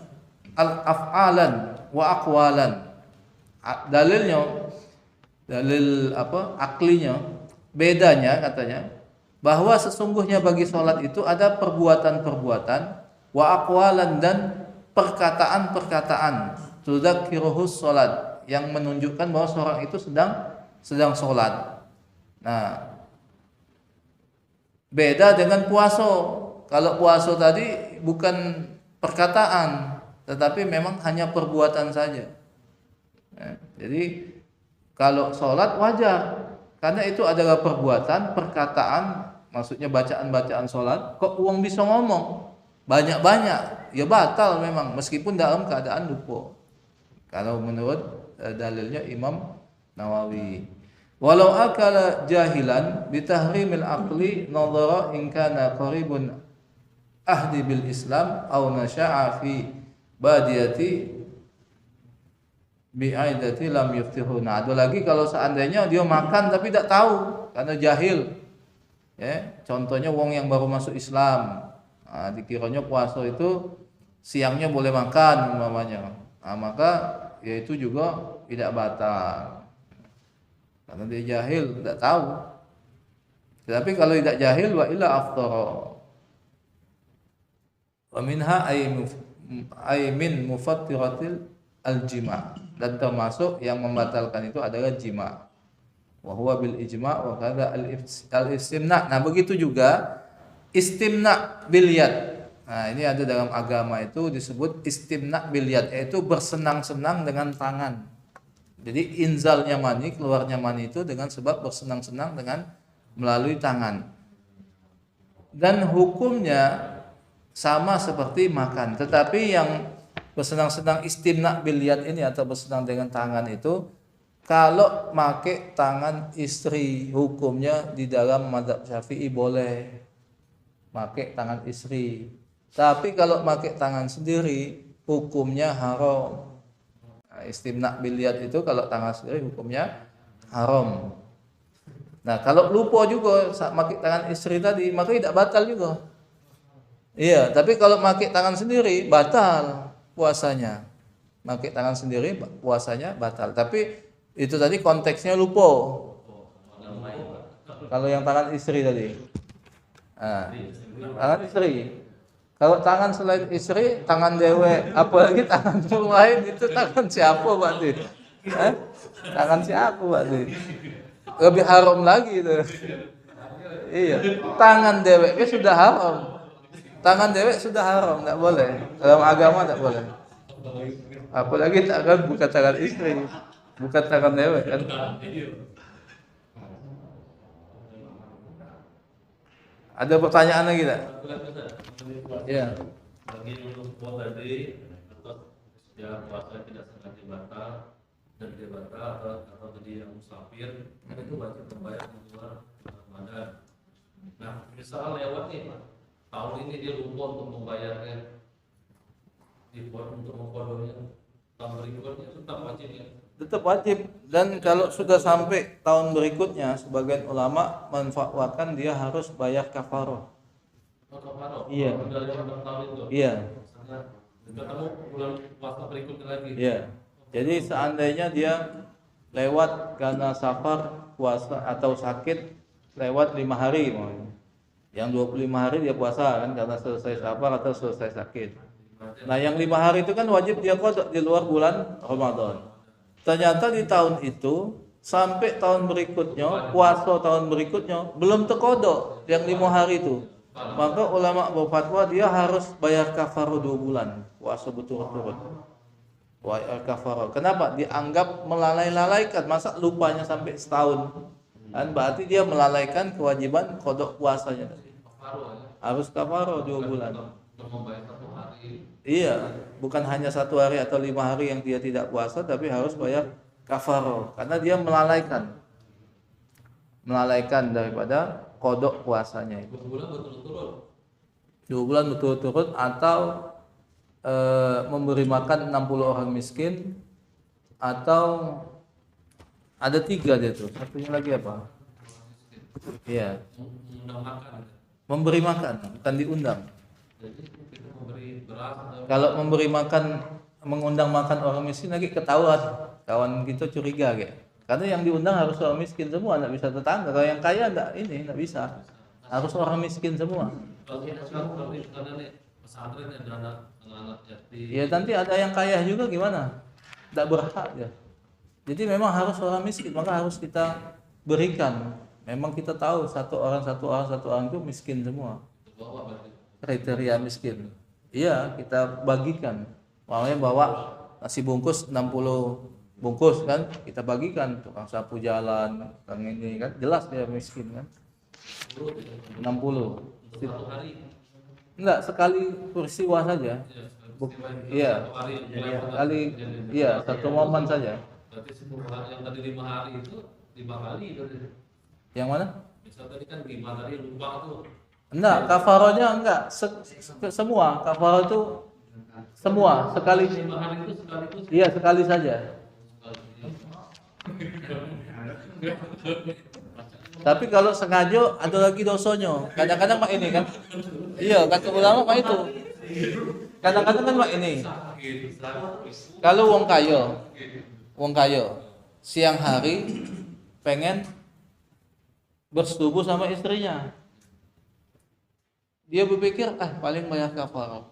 [SPEAKER 1] al-af'alan wa aqwalan. Dalilnya dalil apa aklinya, bedanya katanya bahwa sesungguhnya bagi sholat itu ada perbuatan-perbuatan wa aqwalan dan perkataan-perkataan tudzakiruhus sholat yang menunjukkan bahwa seorang itu sedang sholat. Nah, beda dengan puasa. Kalau puasa tadi bukan perkataan, tetapi memang hanya perbuatan saja. Jadi kalau sholat wajar, karena itu adalah perbuatan, perkataan, maksudnya bacaan-bacaan sholat. Kok uang bisa ngomong banyak-banyak, ya batal memang, meskipun dalam keadaan lupa. Kalau menurut dalilnya Imam Nawawi. Walau akala jahilan bitahrimil aqli nadhara in kana qaribun ahdi bil Islam aw nasha'a fi badiyati bi'aidati lam yuftihu. Nah, ada lagi kalau seandainya dia makan tapi tidak tahu karena jahil. Ya, contohnya wong yang baru masuk Islam. Nah, dikiranya puasa itu siangnya boleh makan umpamanya. Nah, maka ya itu juga tidak batal. Karena dia jahil, tidak tahu. Tetapi kalau tidak jahil wa illa aftara. Wa minha ay min mufattiratil al-jima', dan termasuk yang membatalkan itu adalah jima'. Wa huwa bil ijma' wa kadza al-istimna'. Nah, begitu juga istimna' bil yad. Nah, ini ada dalam agama itu disebut istimna' bil yad, yaitu bersenang-senang dengan tangan. Jadi inzalnya mani, keluarnya mani itu dengan sebab bersenang-senang dengan melalui tangan. Dan hukumnya sama seperti makan. Tetapi yang bersenang-senang istimna' bil yad ini atau bersenang dengan tangan itu, kalau pakai tangan istri, hukumnya di dalam mazhab Syafi'i boleh pakai tangan istri. Tapi kalau pakai tangan sendiri, hukumnya haram. Istimna' bil yad itu kalau tangan sendiri hukumnya haram. Nah, kalau lupa juga saat pakai tangan istri tadi, maka tidak batal juga. Iya, tapi kalau pakai tangan sendiri batal puasanya. Pakai tangan sendiri puasanya batal. Tapi itu tadi konteksnya lupa. Kalau yang tangan istri tadi. Nah, tangan istri. Kalau tangan selain istri, tangan dewe, apalagi tangan lain itu tangan siapa berarti? Tangan siapa berarti? Lebih haram lagi itu. Iya, tangan dewe sudah haram. Tangan dewe sudah haram, tidak boleh. Dalam agama tidak boleh. Apalagi tangan bukan tangan istri, bukan tangan dewe kan? Ada pertanyaan lagi tak? Ya.
[SPEAKER 2] Bagi untuk puasa tadi atau ya puasa tidak sengaja batal dan dia batal atau tadi yang musafir itu wajib membayar di luar Ramadan. Nah, misal lewat nih tahun ini dia lupa untuk membayarnya, dibuat untuk mengkodonya, tahun berikutnya tetap wajib ya.
[SPEAKER 1] Tetap wajib, dan kalau sudah sampai tahun berikutnya sebagian ulama menfatwakan dia harus bayar kafarah. Iya. Iya.
[SPEAKER 2] Ketemu bulan puasa berikutnya lagi.
[SPEAKER 1] Iya. Jadi seandainya dia lewat karena safar puasa atau sakit lewat 5 hari, yang 25 hari dia puasa kan karena selesai safar atau selesai sakit. Nah, yang 5 hari itu kan wajib dia qada di luar bulan Ramadan. Ternyata di tahun itu sampai tahun berikutnya, puasa tahun berikutnya belum terkodok yang 5 hari itu. Maka ulama berfatwa dia harus bayar kafarah 2 bulan puasa berturut-turut. Bayar kafarah. Kenapa? Dianggap melalaikan, masa lupanya sampai setahun. Kan berarti dia melalaikan kewajiban kodok puasanya. Harus kafarah 2 bulan. Iya, bukan hanya 1 hari atau 5 hari yang dia tidak puasa, tapi harus bayar kafarah karena dia melalaikan daripada kodok puasanya itu.
[SPEAKER 2] 2 bulan berturut-turut.
[SPEAKER 1] 2 bulan berturut-turut atau memberi makan 60 orang miskin, atau ada 3 dia tuh. Satunya lagi apa? Iya. Memberi makan, bukan diundang.
[SPEAKER 2] Jadi kita memberi beras atau
[SPEAKER 1] Kalau memberi makan, mengundang makan orang miskin lagi ketahuan, kawan kita curiga kayak. Karena yang diundang harus orang miskin semua, nggak bisa tetangga. Kalau yang kaya nggak bisa. Harus orang miskin semua.
[SPEAKER 2] Kalau kita sekarang karena nih pesantren ada anak yatim.
[SPEAKER 1] Ya nanti ada yang kaya juga gimana? Nggak berhak ya. Jadi memang harus orang miskin, maka harus kita berikan. Memang kita tahu satu orang itu miskin semua.
[SPEAKER 2] Bawa berarti.
[SPEAKER 1] Kriteria miskin. Iya, kita bagikan. Makanya bawa nasi bungkus 60 bungkus kan, kita bagikan tukang sapu jalan, tukang ini kan, jelas dia miskin kan. 60.
[SPEAKER 2] Satu hari.
[SPEAKER 1] Enggak, sekali peristiwa saja. Iya. Sekali, iya, satu momen saja.
[SPEAKER 2] Berarti 10 hari yang tadi 5 hari itu 5 kali berarti.
[SPEAKER 1] Yang mana?
[SPEAKER 2] Misal tadi kan 5 hari lupa tuh.
[SPEAKER 1] Enggak, kafarohnya enggak semua. Kafaroh itu semua sekali.
[SPEAKER 2] 5 hari itu sekaligus.
[SPEAKER 1] Iya, sekali saja. Tapi kalau sengaja ada lagi dosanya. Kadang-kadang mak ini kan. Iya, kata ulama mak itu. Kadang-kadang kan mak ini. Kalau wong kayo siang hari pengen bersetubuh sama istrinya. Dia berpikir, paling banyak kafarah.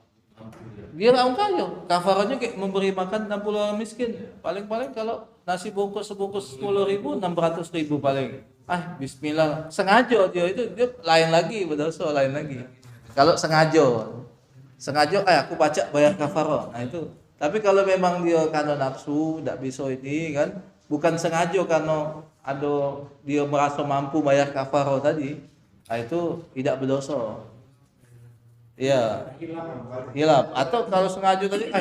[SPEAKER 1] Dia orang kaya, kafarahnya kayak memberi makan 60 orang miskin. Paling-paling kalau nasi bungkus sebungkus 10.000, 600.000 paling. Bismillah. Sengaja dia lain lagi, berdosa lain lagi. Kalau sengaja, aku baca bayar kafarah. Nah itu. Tapi kalau memang dia karena nafsu, tidak bisa ini kan, bukan sengaja karena dia merasa mampu bayar kafarah tadi, itu tidak berdosa. Iya, hilaf. Atau kalau sengaja tadi,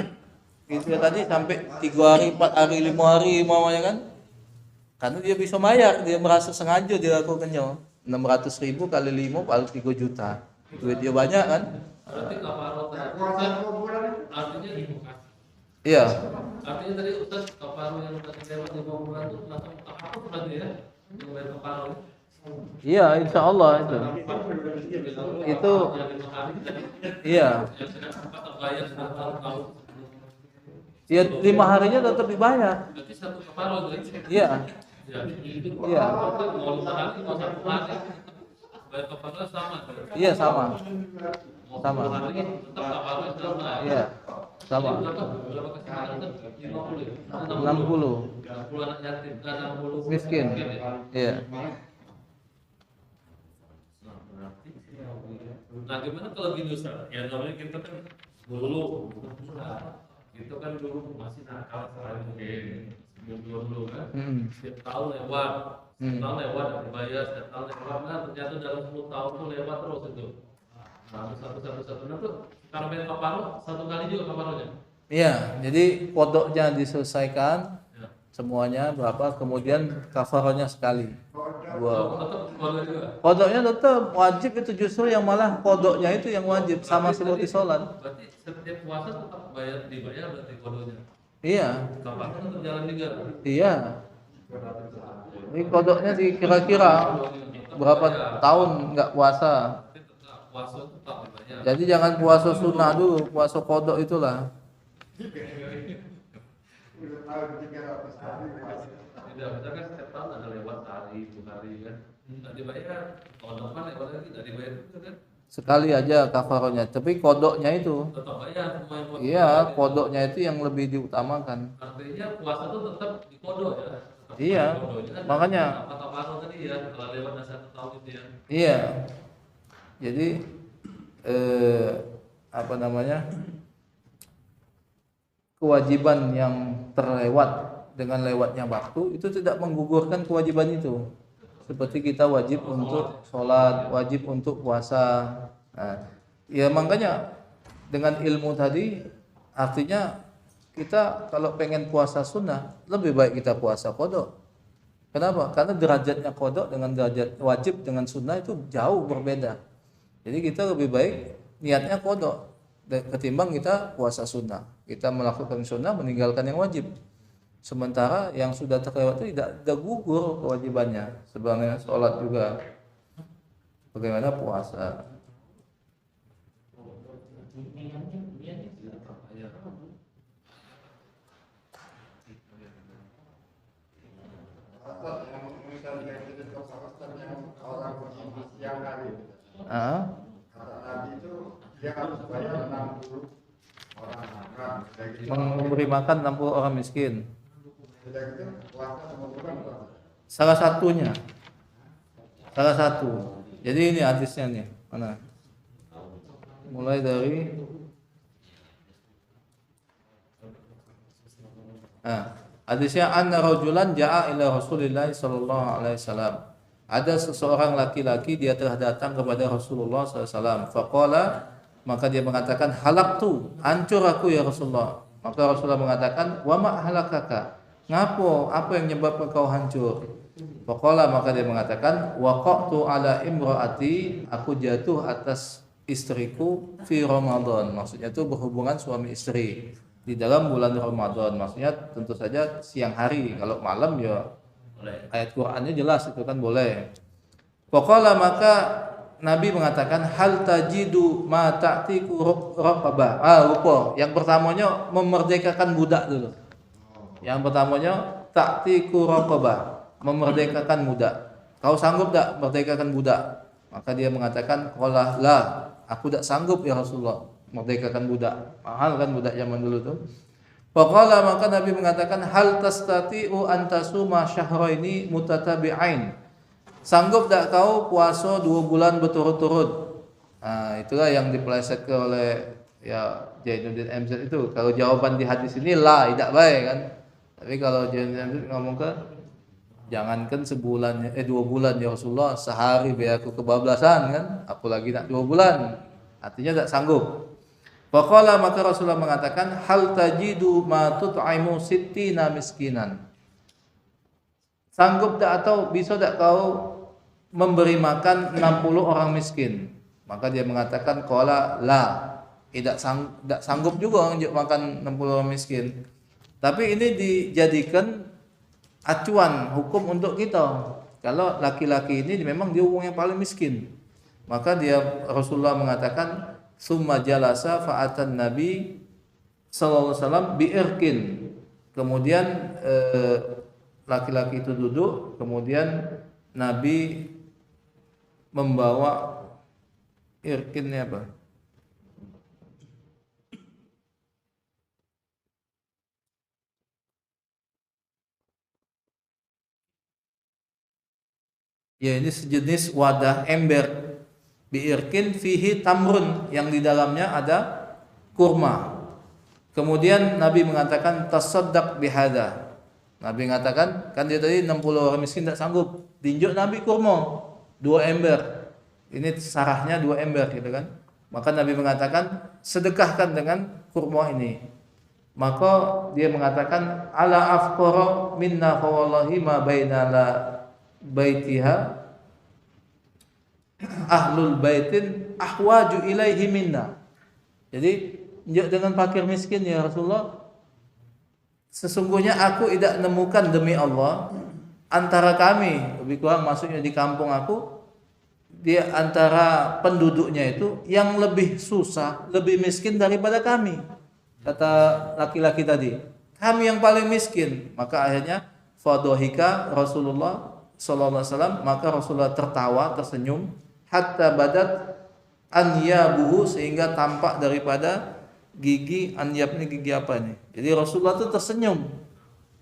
[SPEAKER 1] itu tadi sampai 3 hari, 4 hari, 5 hari mamanya kan, karena dia bisa bayar, dia merasa sengaja dilakukannya. 600.000 kali 5 paling 3 juta. Duit dia banyak kan?
[SPEAKER 2] Berarti kafaroh tadi artinya
[SPEAKER 1] Iya.
[SPEAKER 2] Artinya tadi Ustaz kafaroh yang tadi lewat 5 bulan itu langsung apa berarti ya? Yang bayar kafaroh.
[SPEAKER 1] Iya, insya Allah itu. Iya. Ya 5 harinya tetap dibayar.
[SPEAKER 2] Berarti satu kafaroh berarti.
[SPEAKER 1] Iya. Iya.
[SPEAKER 2] Mau 5 hari mau 1 hari. Bayar kafaroh sama.
[SPEAKER 1] Iya sama.
[SPEAKER 2] Sama. Hari tetap kafaroh sama.
[SPEAKER 1] Iya. Sama.
[SPEAKER 2] Berapa kesalahan? 50.
[SPEAKER 1] 60.
[SPEAKER 2] 60 anak yatim, 60
[SPEAKER 1] Miskin. Iya.
[SPEAKER 2] Nah gimana kalau gini Ustaz? Ya namanya kita kan dulu itu kan dulu masih nakal sekali mungkin dulu kan setiap tahun lewat dibayar setiap tahun lewat, nah ternyata dalam 10 tahun tuh lewat terus itu. Nah satu nah tuh kalau main kaparoh 1 kali juga kaparohnya.
[SPEAKER 1] Iya, jadi kodoknya diselesaikan semuanya berapa, kemudian kafarahnya sekali. 2. Kodoknya tetap wajib, itu justru yang malah kodoknya itu yang wajib, sama seperti sholat.
[SPEAKER 2] Berarti setiap puasa tetap dibayar berarti kodoknya.
[SPEAKER 1] Iya.
[SPEAKER 2] Kafarah tetap jalan juga.
[SPEAKER 1] Iya. Ini kodoknya kira-kira berapa tahun nggak puasa.
[SPEAKER 2] Puasa tetap dibayar.
[SPEAKER 1] Jadi jangan puasa sunnah dulu, puasa kodok itulah.
[SPEAKER 2] Tidak, misalkan setiap tahun ada lewat hari, 2 hari kan. Tidak dibayar, tahun depan lewat lagi tidak dibayar juga kan.
[SPEAKER 1] Sekali aja kafarahnya, tapi kodoknya itu.
[SPEAKER 2] Tetap bayar semua yang
[SPEAKER 1] Iya, kodoknya itu yang lebih diutamakan.
[SPEAKER 2] Artinya puasa itu tetap di kodok ya. Tetap
[SPEAKER 1] Iya,
[SPEAKER 2] kan,
[SPEAKER 1] makanya.
[SPEAKER 2] apa kafaroh tadi ya, kalau lewat 1 tahun itu ya.
[SPEAKER 1] Iya. Jadi apa namanya? Kewajiban yang terlewat dengan lewatnya waktu itu tidak menggugurkan kewajiban itu. Seperti kita wajib untuk sholat, wajib untuk puasa. Nah, ya makanya dengan ilmu tadi artinya kita kalau pengen puasa sunnah lebih baik kita puasa qada. Kenapa? Karena derajatnya qada dengan derajat wajib dengan sunnah itu jauh berbeda. Jadi kita lebih baik niatnya qada ketimbang kita puasa sunnah. Kita melakukan sunnah meninggalkan yang wajib. Sementara yang sudah terlewat itu tidak gugur kewajibannya. Sebenarnya sholat juga. Bagaimana puasa?
[SPEAKER 3] siang hari. Kata Nabi itu dia harus bayar 60 orang makan.
[SPEAKER 1] Memberi makan 60 orang miskin.
[SPEAKER 3] Sudah gitu puasa semua bulan puasa.
[SPEAKER 1] Salah satunya. Salah satu. Jadi ini hadisnya nih. Mana? Mulai dari hadisnya anna rajulan ja'a ila Rasulillah sallallahu alaihi wasallam. Ada seseorang laki-laki dia telah datang kepada Rasulullah sallallahu alaihi wasallam. Faqala, maka dia mengatakan halaktu, hancur aku ya Rasulullah. Maka Rasulullah mengatakan wa ma halakaka? Ngapo? Apa yang menyebabkan kau hancur? Faqala, maka dia mengatakan waqa'tu ala imraati, aku jatuh atas istriku fi Ramadan. Maksudnya itu berhubungan suami istri di dalam bulan Ramadan. Maksudnya tentu saja siang hari. Kalau malam ya ayat Qur'annya jelas itu kan boleh. Faqala, maka Nabi mengatakan hal tajidu ma ta'tiku raqabah. Lupa. Yang pertamanya memerdekakan budak dulu. Yang pertamanya ta'tiku raqabah, memerdekakan budak. Kau sanggup tak merdekakan budak? Maka dia mengatakan qala la, aku tak sanggup ya Rasulullah merdekakan budak. Mahal kan budak zaman dulu tuh. Faqala, maka Nabi mengatakan hal tastati'u an tasuma syahraini mutatabi'ain. Sanggup tak kau puasa 2 bulan berturut-turut? Itulah yang dipelesetkan oleh ya Jainuddin MZ itu. Kalau jawaban di hadis ini la, tidak baik kan. Tapi kalau Jainuddin MZ ngomong ke jangankan sebulan 2 bulan ya Rasulullah, sehari biar aku kebablasan kan, apalagi nak 2 bulan. Artinya tak sanggup. Faqala, maka Rasulullah mengatakan hal tajidu ma tut'imu sittina miskinan. Sanggup tak atau bisa tak kau memberi makan 60 orang miskin? Maka dia mengatakan qala la, tidak sanggup juga untuk makan 60 orang miskin. Tapi ini dijadikan acuan hukum untuk kita. Kalau laki-laki ini memang dia orang yang paling miskin, maka dia Rasulullah mengatakan summa jalasa fa'atan Nabi sallallahu alaihi wasallam biirkin. Kemudian laki-laki itu duduk, kemudian Nabi membawa irkinnya apa? Ya, ini sejenis wadah ember. Biirkin fihi tamrun, yang di dalamnya ada kurma. Kemudian Nabi mengatakan tasaddaq bihada. Nabi mengatakan, kan dia tadi 60 orang miskin tak sanggup. Tinjuk Nabi kurma 2 ember. Ini sarahnya 2 ember gitu kan. Maka Nabi mengatakan sedekahkan dengan kurma ini. Maka dia mengatakan ala afqara minna fa wallahi ma bainala baitiha ahlul baitin ahwaju ilaihi minna. Jadi dengan fakir miskin ya Rasulullah, sesungguhnya aku tidak menemukan demi Allah antara kami, lebih kurang maksudnya di kampung aku, dia antara penduduknya itu yang lebih susah, lebih miskin daripada kami. Kata laki-laki tadi, kami yang paling miskin. Maka akhirnya fadohika Rasulullah sallallahu alaihi wasallam, maka Rasulullah tertawa, tersenyum, hatta badat anyabuhu, sehingga tampak daripada gigi. Anyab ini gigi apa nih? Jadi Rasulullah itu tersenyum.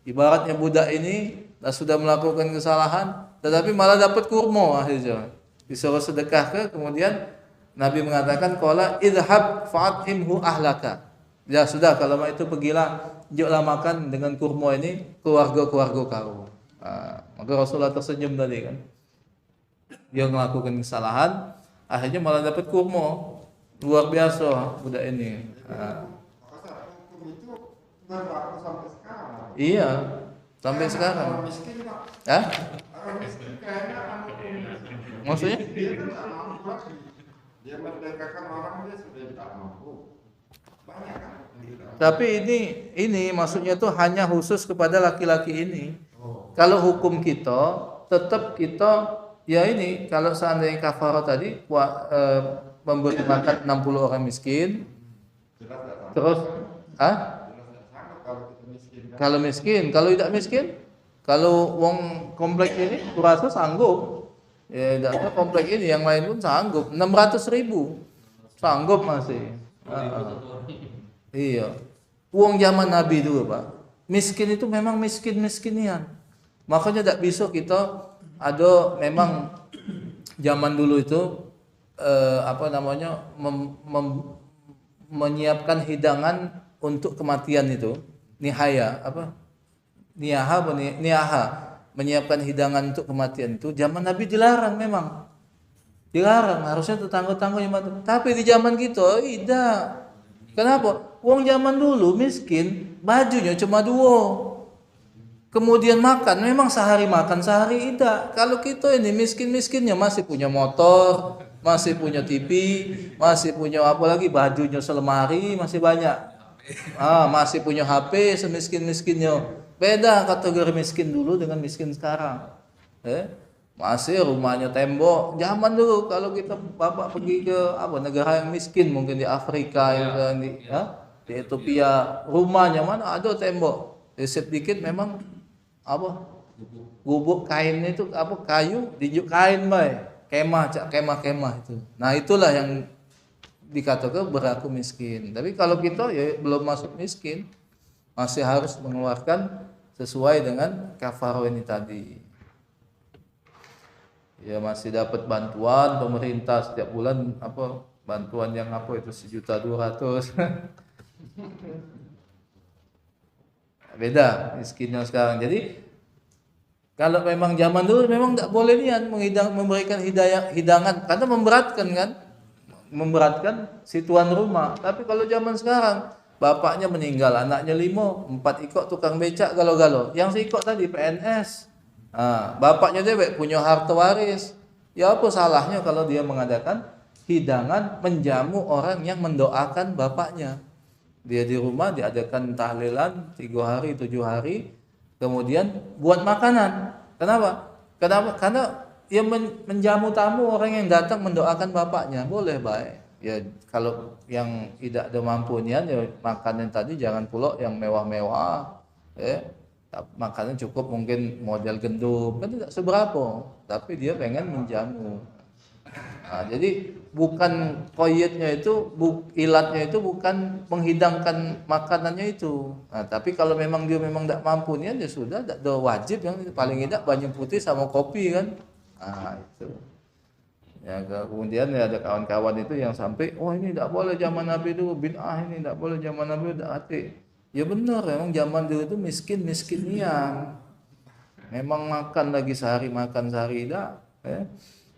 [SPEAKER 1] Ibaratnya budak ini sudah melakukan kesalahan, tetapi malah dapat kurma akhirnya. Disuruh sedekah ke, kemudian Nabi mengatakan qala idhab fa'atimhu ahlaka. Ya sudah, kalau itu pergilah, juklah makan dengan kurma ini keluarga-keluarga kau. Maka Rasulullah tersenyum tadi kan. Dia melakukan kesalahan, akhirnya malah dapat kurma. Luar biasa budak ini.
[SPEAKER 3] Hukum itu berlaku sampai sekarang.
[SPEAKER 1] Iya, sampai sekarang.
[SPEAKER 3] Orang miskin Pak.
[SPEAKER 1] Hah?
[SPEAKER 3] Orang miskin kayaknya hukum.
[SPEAKER 1] Maksudnya?
[SPEAKER 3] Dia kan tak mampu lagi. Dia merdekakan orang, dia sudah tak mampu. Banyak kan?
[SPEAKER 1] Tapi ini maksudnya tuh hanya khusus kepada laki-laki ini. Kalau hukum kita tetap kita ya ini, kalau seandainya kafarah tadi memberi makan 60 orang miskin, terus kalau miskin, kalau tidak miskin, kalau wong kompleks ini kurasa sanggup Ya tidak komplek ini, yang lain pun sanggup 600.000 sanggup masih. Iya. Uang zaman Nabi dulu Pak. Miskin itu memang miskin-miskinian. Makanya tidak bisa kita ada memang zaman dulu itu menyiapkan hidangan untuk kematian itu. Niyaha menyiapkan hidangan untuk kematian itu zaman Nabi dilarang memang. Dilarang, harusnya tetangga-tetangga yang mati. Tapi di zaman kita tidak. Kenapa? Uang zaman dulu miskin, bajunya cuma 2. Kemudian makan, memang sehari makan, sehari tidak. Kalau kita ini miskin-miskinnya masih punya motor, masih punya TV, masih punya apa lagi, bajunya selemari, masih banyak. Masih punya HP, semiskin-miskinnya. Beda kategori miskin dulu dengan miskin sekarang. Masih rumahnya tembok. Zaman dulu kalau kita bapak pergi ke negara yang miskin, mungkin di Afrika, di Ethiopia, rumahnya mana ada tembok. Sedikit memang gubuk kainnya itu kayu, dijuk kain kemah itu. Nah itulah yang dikatakan berlaku miskin. Tapi kalau kita ya belum masuk miskin, masih harus mengeluarkan sesuai dengan kafaroh ini tadi. Ya masih dapat bantuan pemerintah setiap bulan bantuan yang itu 1.200.000. Beda miskinnya sekarang. Jadi kalau memang zaman dulu memang tidak boleh niat memberikan hidangan karena memberatkan si tuan rumah. Tapi kalau zaman sekarang bapaknya meninggal, anaknya 5, 4 ikut tukang becak galau-galau. Yang ikut tadi PNS. Bapaknya dewek punya harta waris. Ya apa salahnya kalau dia mengadakan hidangan menjamu orang yang mendoakan bapaknya. Dia di rumah diadakan tahlilan 3 hari, 7 hari, kemudian buat makanan. Kenapa? Karena dia menjamu tamu orang yang datang mendoakan bapaknya. Boleh baik. Ya kalau yang tidak ada mampunya ya makanan tadi jangan pula yang mewah-mewah. Makanan cukup mungkin model gendum kan tidak seberapa, tapi dia pengen menjamu. Jadi bukan koyetnya itu, ilatnya itu bukan menghidangkan makanannya itu. Tapi kalau memang dia memang tidak mampu ya sudah, tidak ada wajib, yang paling tidak banyu putih sama kopi kan. Itu. Ya kemudian ada kawan-kawan itu yang sampai, ini tidak boleh zaman Nabi dulu, ini tidak boleh zaman Nabi udah hati. Ya benar, memang zaman dulu itu miskin-miskinian. Memang makan lagi sehari tidak.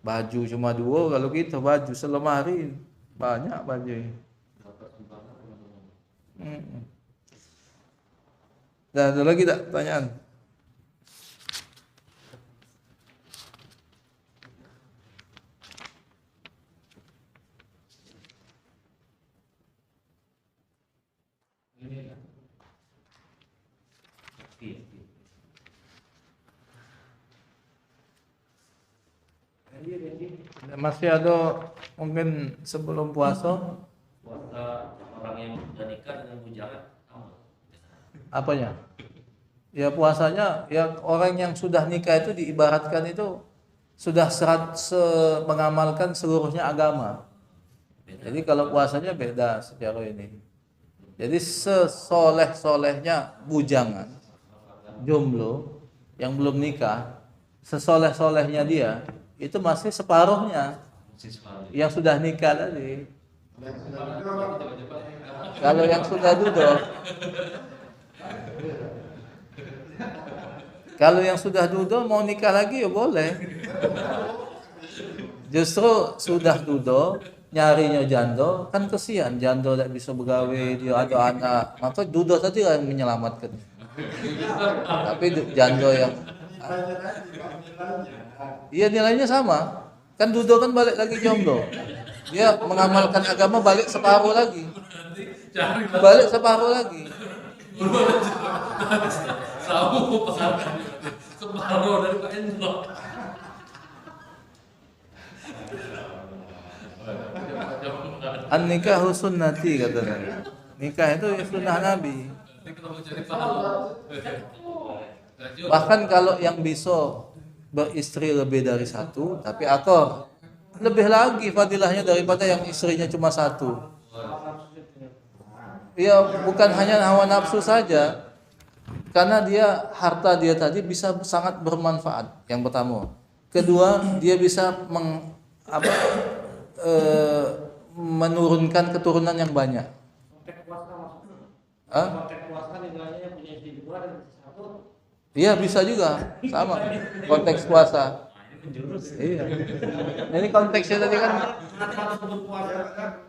[SPEAKER 1] Baju cuma 2, kalau kita baju selemari banyak baju. Dan ada lagi tak pertanyaan? Masih ada mungkin sebelum puasa
[SPEAKER 2] orang yang sudah nikah dengan bujangan
[SPEAKER 1] apanya? Ya puasanya ya orang yang sudah nikah itu diibaratkan itu sudah mengamalkan seluruhnya agama. Jadi kalau puasanya beda secara ini. Jadi sesoleh-solehnya bujangan jomblo yang belum nikah, sesoleh-solehnya dia itu masih separuhnya yang sudah nikah tadi. Kalau yang sudah duduk, kalau yang sudah duduk mau nikah lagi ya boleh. Justru sudah duduk nyarinya jando kan kesian, jando tidak bisa begawe, dia ada anak, maka duduk tadi yang menyelamatkan. Tapi jando yang iya nilainya sama. Kan Dudo kan balik lagi jomblo. Dia mengamalkan agama balik separuh lagi. Balik separuh lagi.
[SPEAKER 2] Separuh dari Pak Endro.
[SPEAKER 1] An-nikahu sunnati katanya. Nikah itu sunnah Nabi. Bahkan kalau yang bisa beristri lebih dari satu tapi akor, lebih lagi fadilahnya daripada yang istrinya cuma satu. Ya bukan hanya hawa nafsu saja, karena dia harta dia tadi bisa sangat bermanfaat. Yang pertama, kedua dia bisa menurunkan keturunan yang banyak. Iya bisa juga, sama konteks puasa. Iya. Ini konteksnya tadi kan.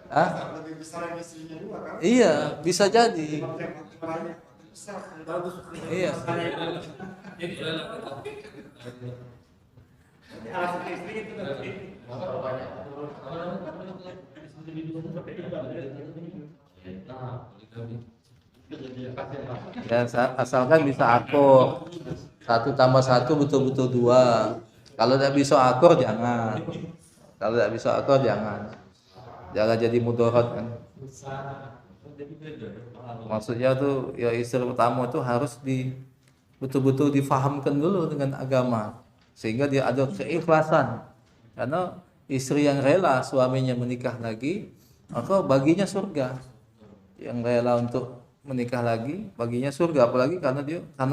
[SPEAKER 1] Hah?
[SPEAKER 3] Lebih besar yang istrinya juga kan?
[SPEAKER 1] Iya, bisa jadi. Iya. Ya, asalkan bisa akur. 1+1 betul-betul 2. Kalau tidak bisa akur jangan. Kalau tidak bisa akur jangan. Jangan jadi mudarat kan. Maksudnya tuh ya istri pertama tuh harus betul-betul difahamkan dulu dengan agama sehingga dia ada keikhlasan. Karena istri yang rela suaminya menikah lagi, maka baginya surga. Yang rela untuk menikah lagi, baginya surga, apalagi karena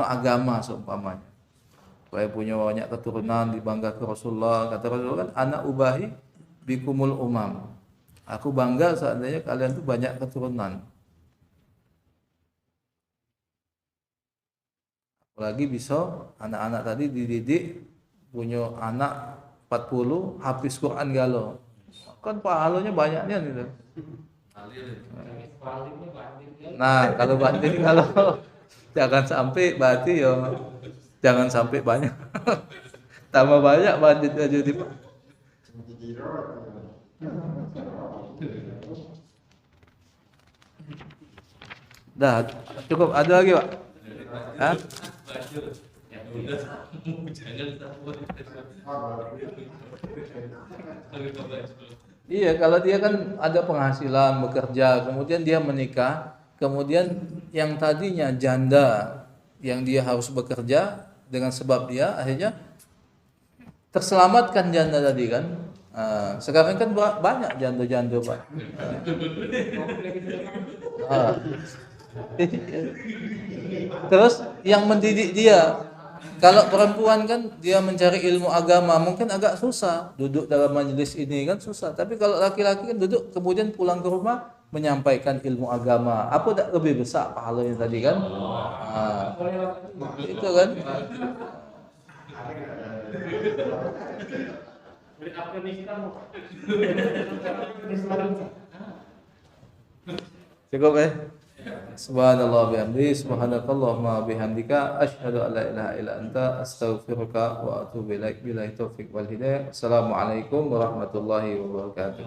[SPEAKER 1] agama seumpamanya. Supaya punya banyak keturunan, dibangga ke Rasulullah. Kata Rasulullah kan, ana ubahi bikumul umam. Aku bangga seandainya kalian tuh banyak keturunan. Apalagi bisa anak-anak tadi dididik punya anak 40 hafiz Quran galau. Kan pahalanya banyaknya gitu. Nah, kalau banding kalau jangan sampai berarti ya jangan sampai banyak. Tambah banyak bandit aja di Pak. Dah, cukup. Ada lagi, Pak? Hah? Iya, kalau dia kan ada penghasilan, bekerja, kemudian dia menikah, kemudian yang tadinya janda, yang dia harus bekerja dengan sebab dia akhirnya terselamatkan janda tadi kan. Sekarang kan banyak janda-janda Pak. Terus yang mendidik dia, kalau perempuan kan dia mencari ilmu agama mungkin agak susah, duduk dalam majelis ini kan susah. Tapi kalau laki-laki kan duduk kemudian pulang ke rumah menyampaikan ilmu agama, apa tak lebih besar pahalanya tadi kan? Itu kan. Cukup Subhanallah bihamdi, subhanakallahumma bihamdika, asyhadu an la ilaha illa anta, astaghfiruka wa atubu ilaik. Billahi taufiq wal hidayah. Assalamualaikum warahmatullahi wabarakatuh.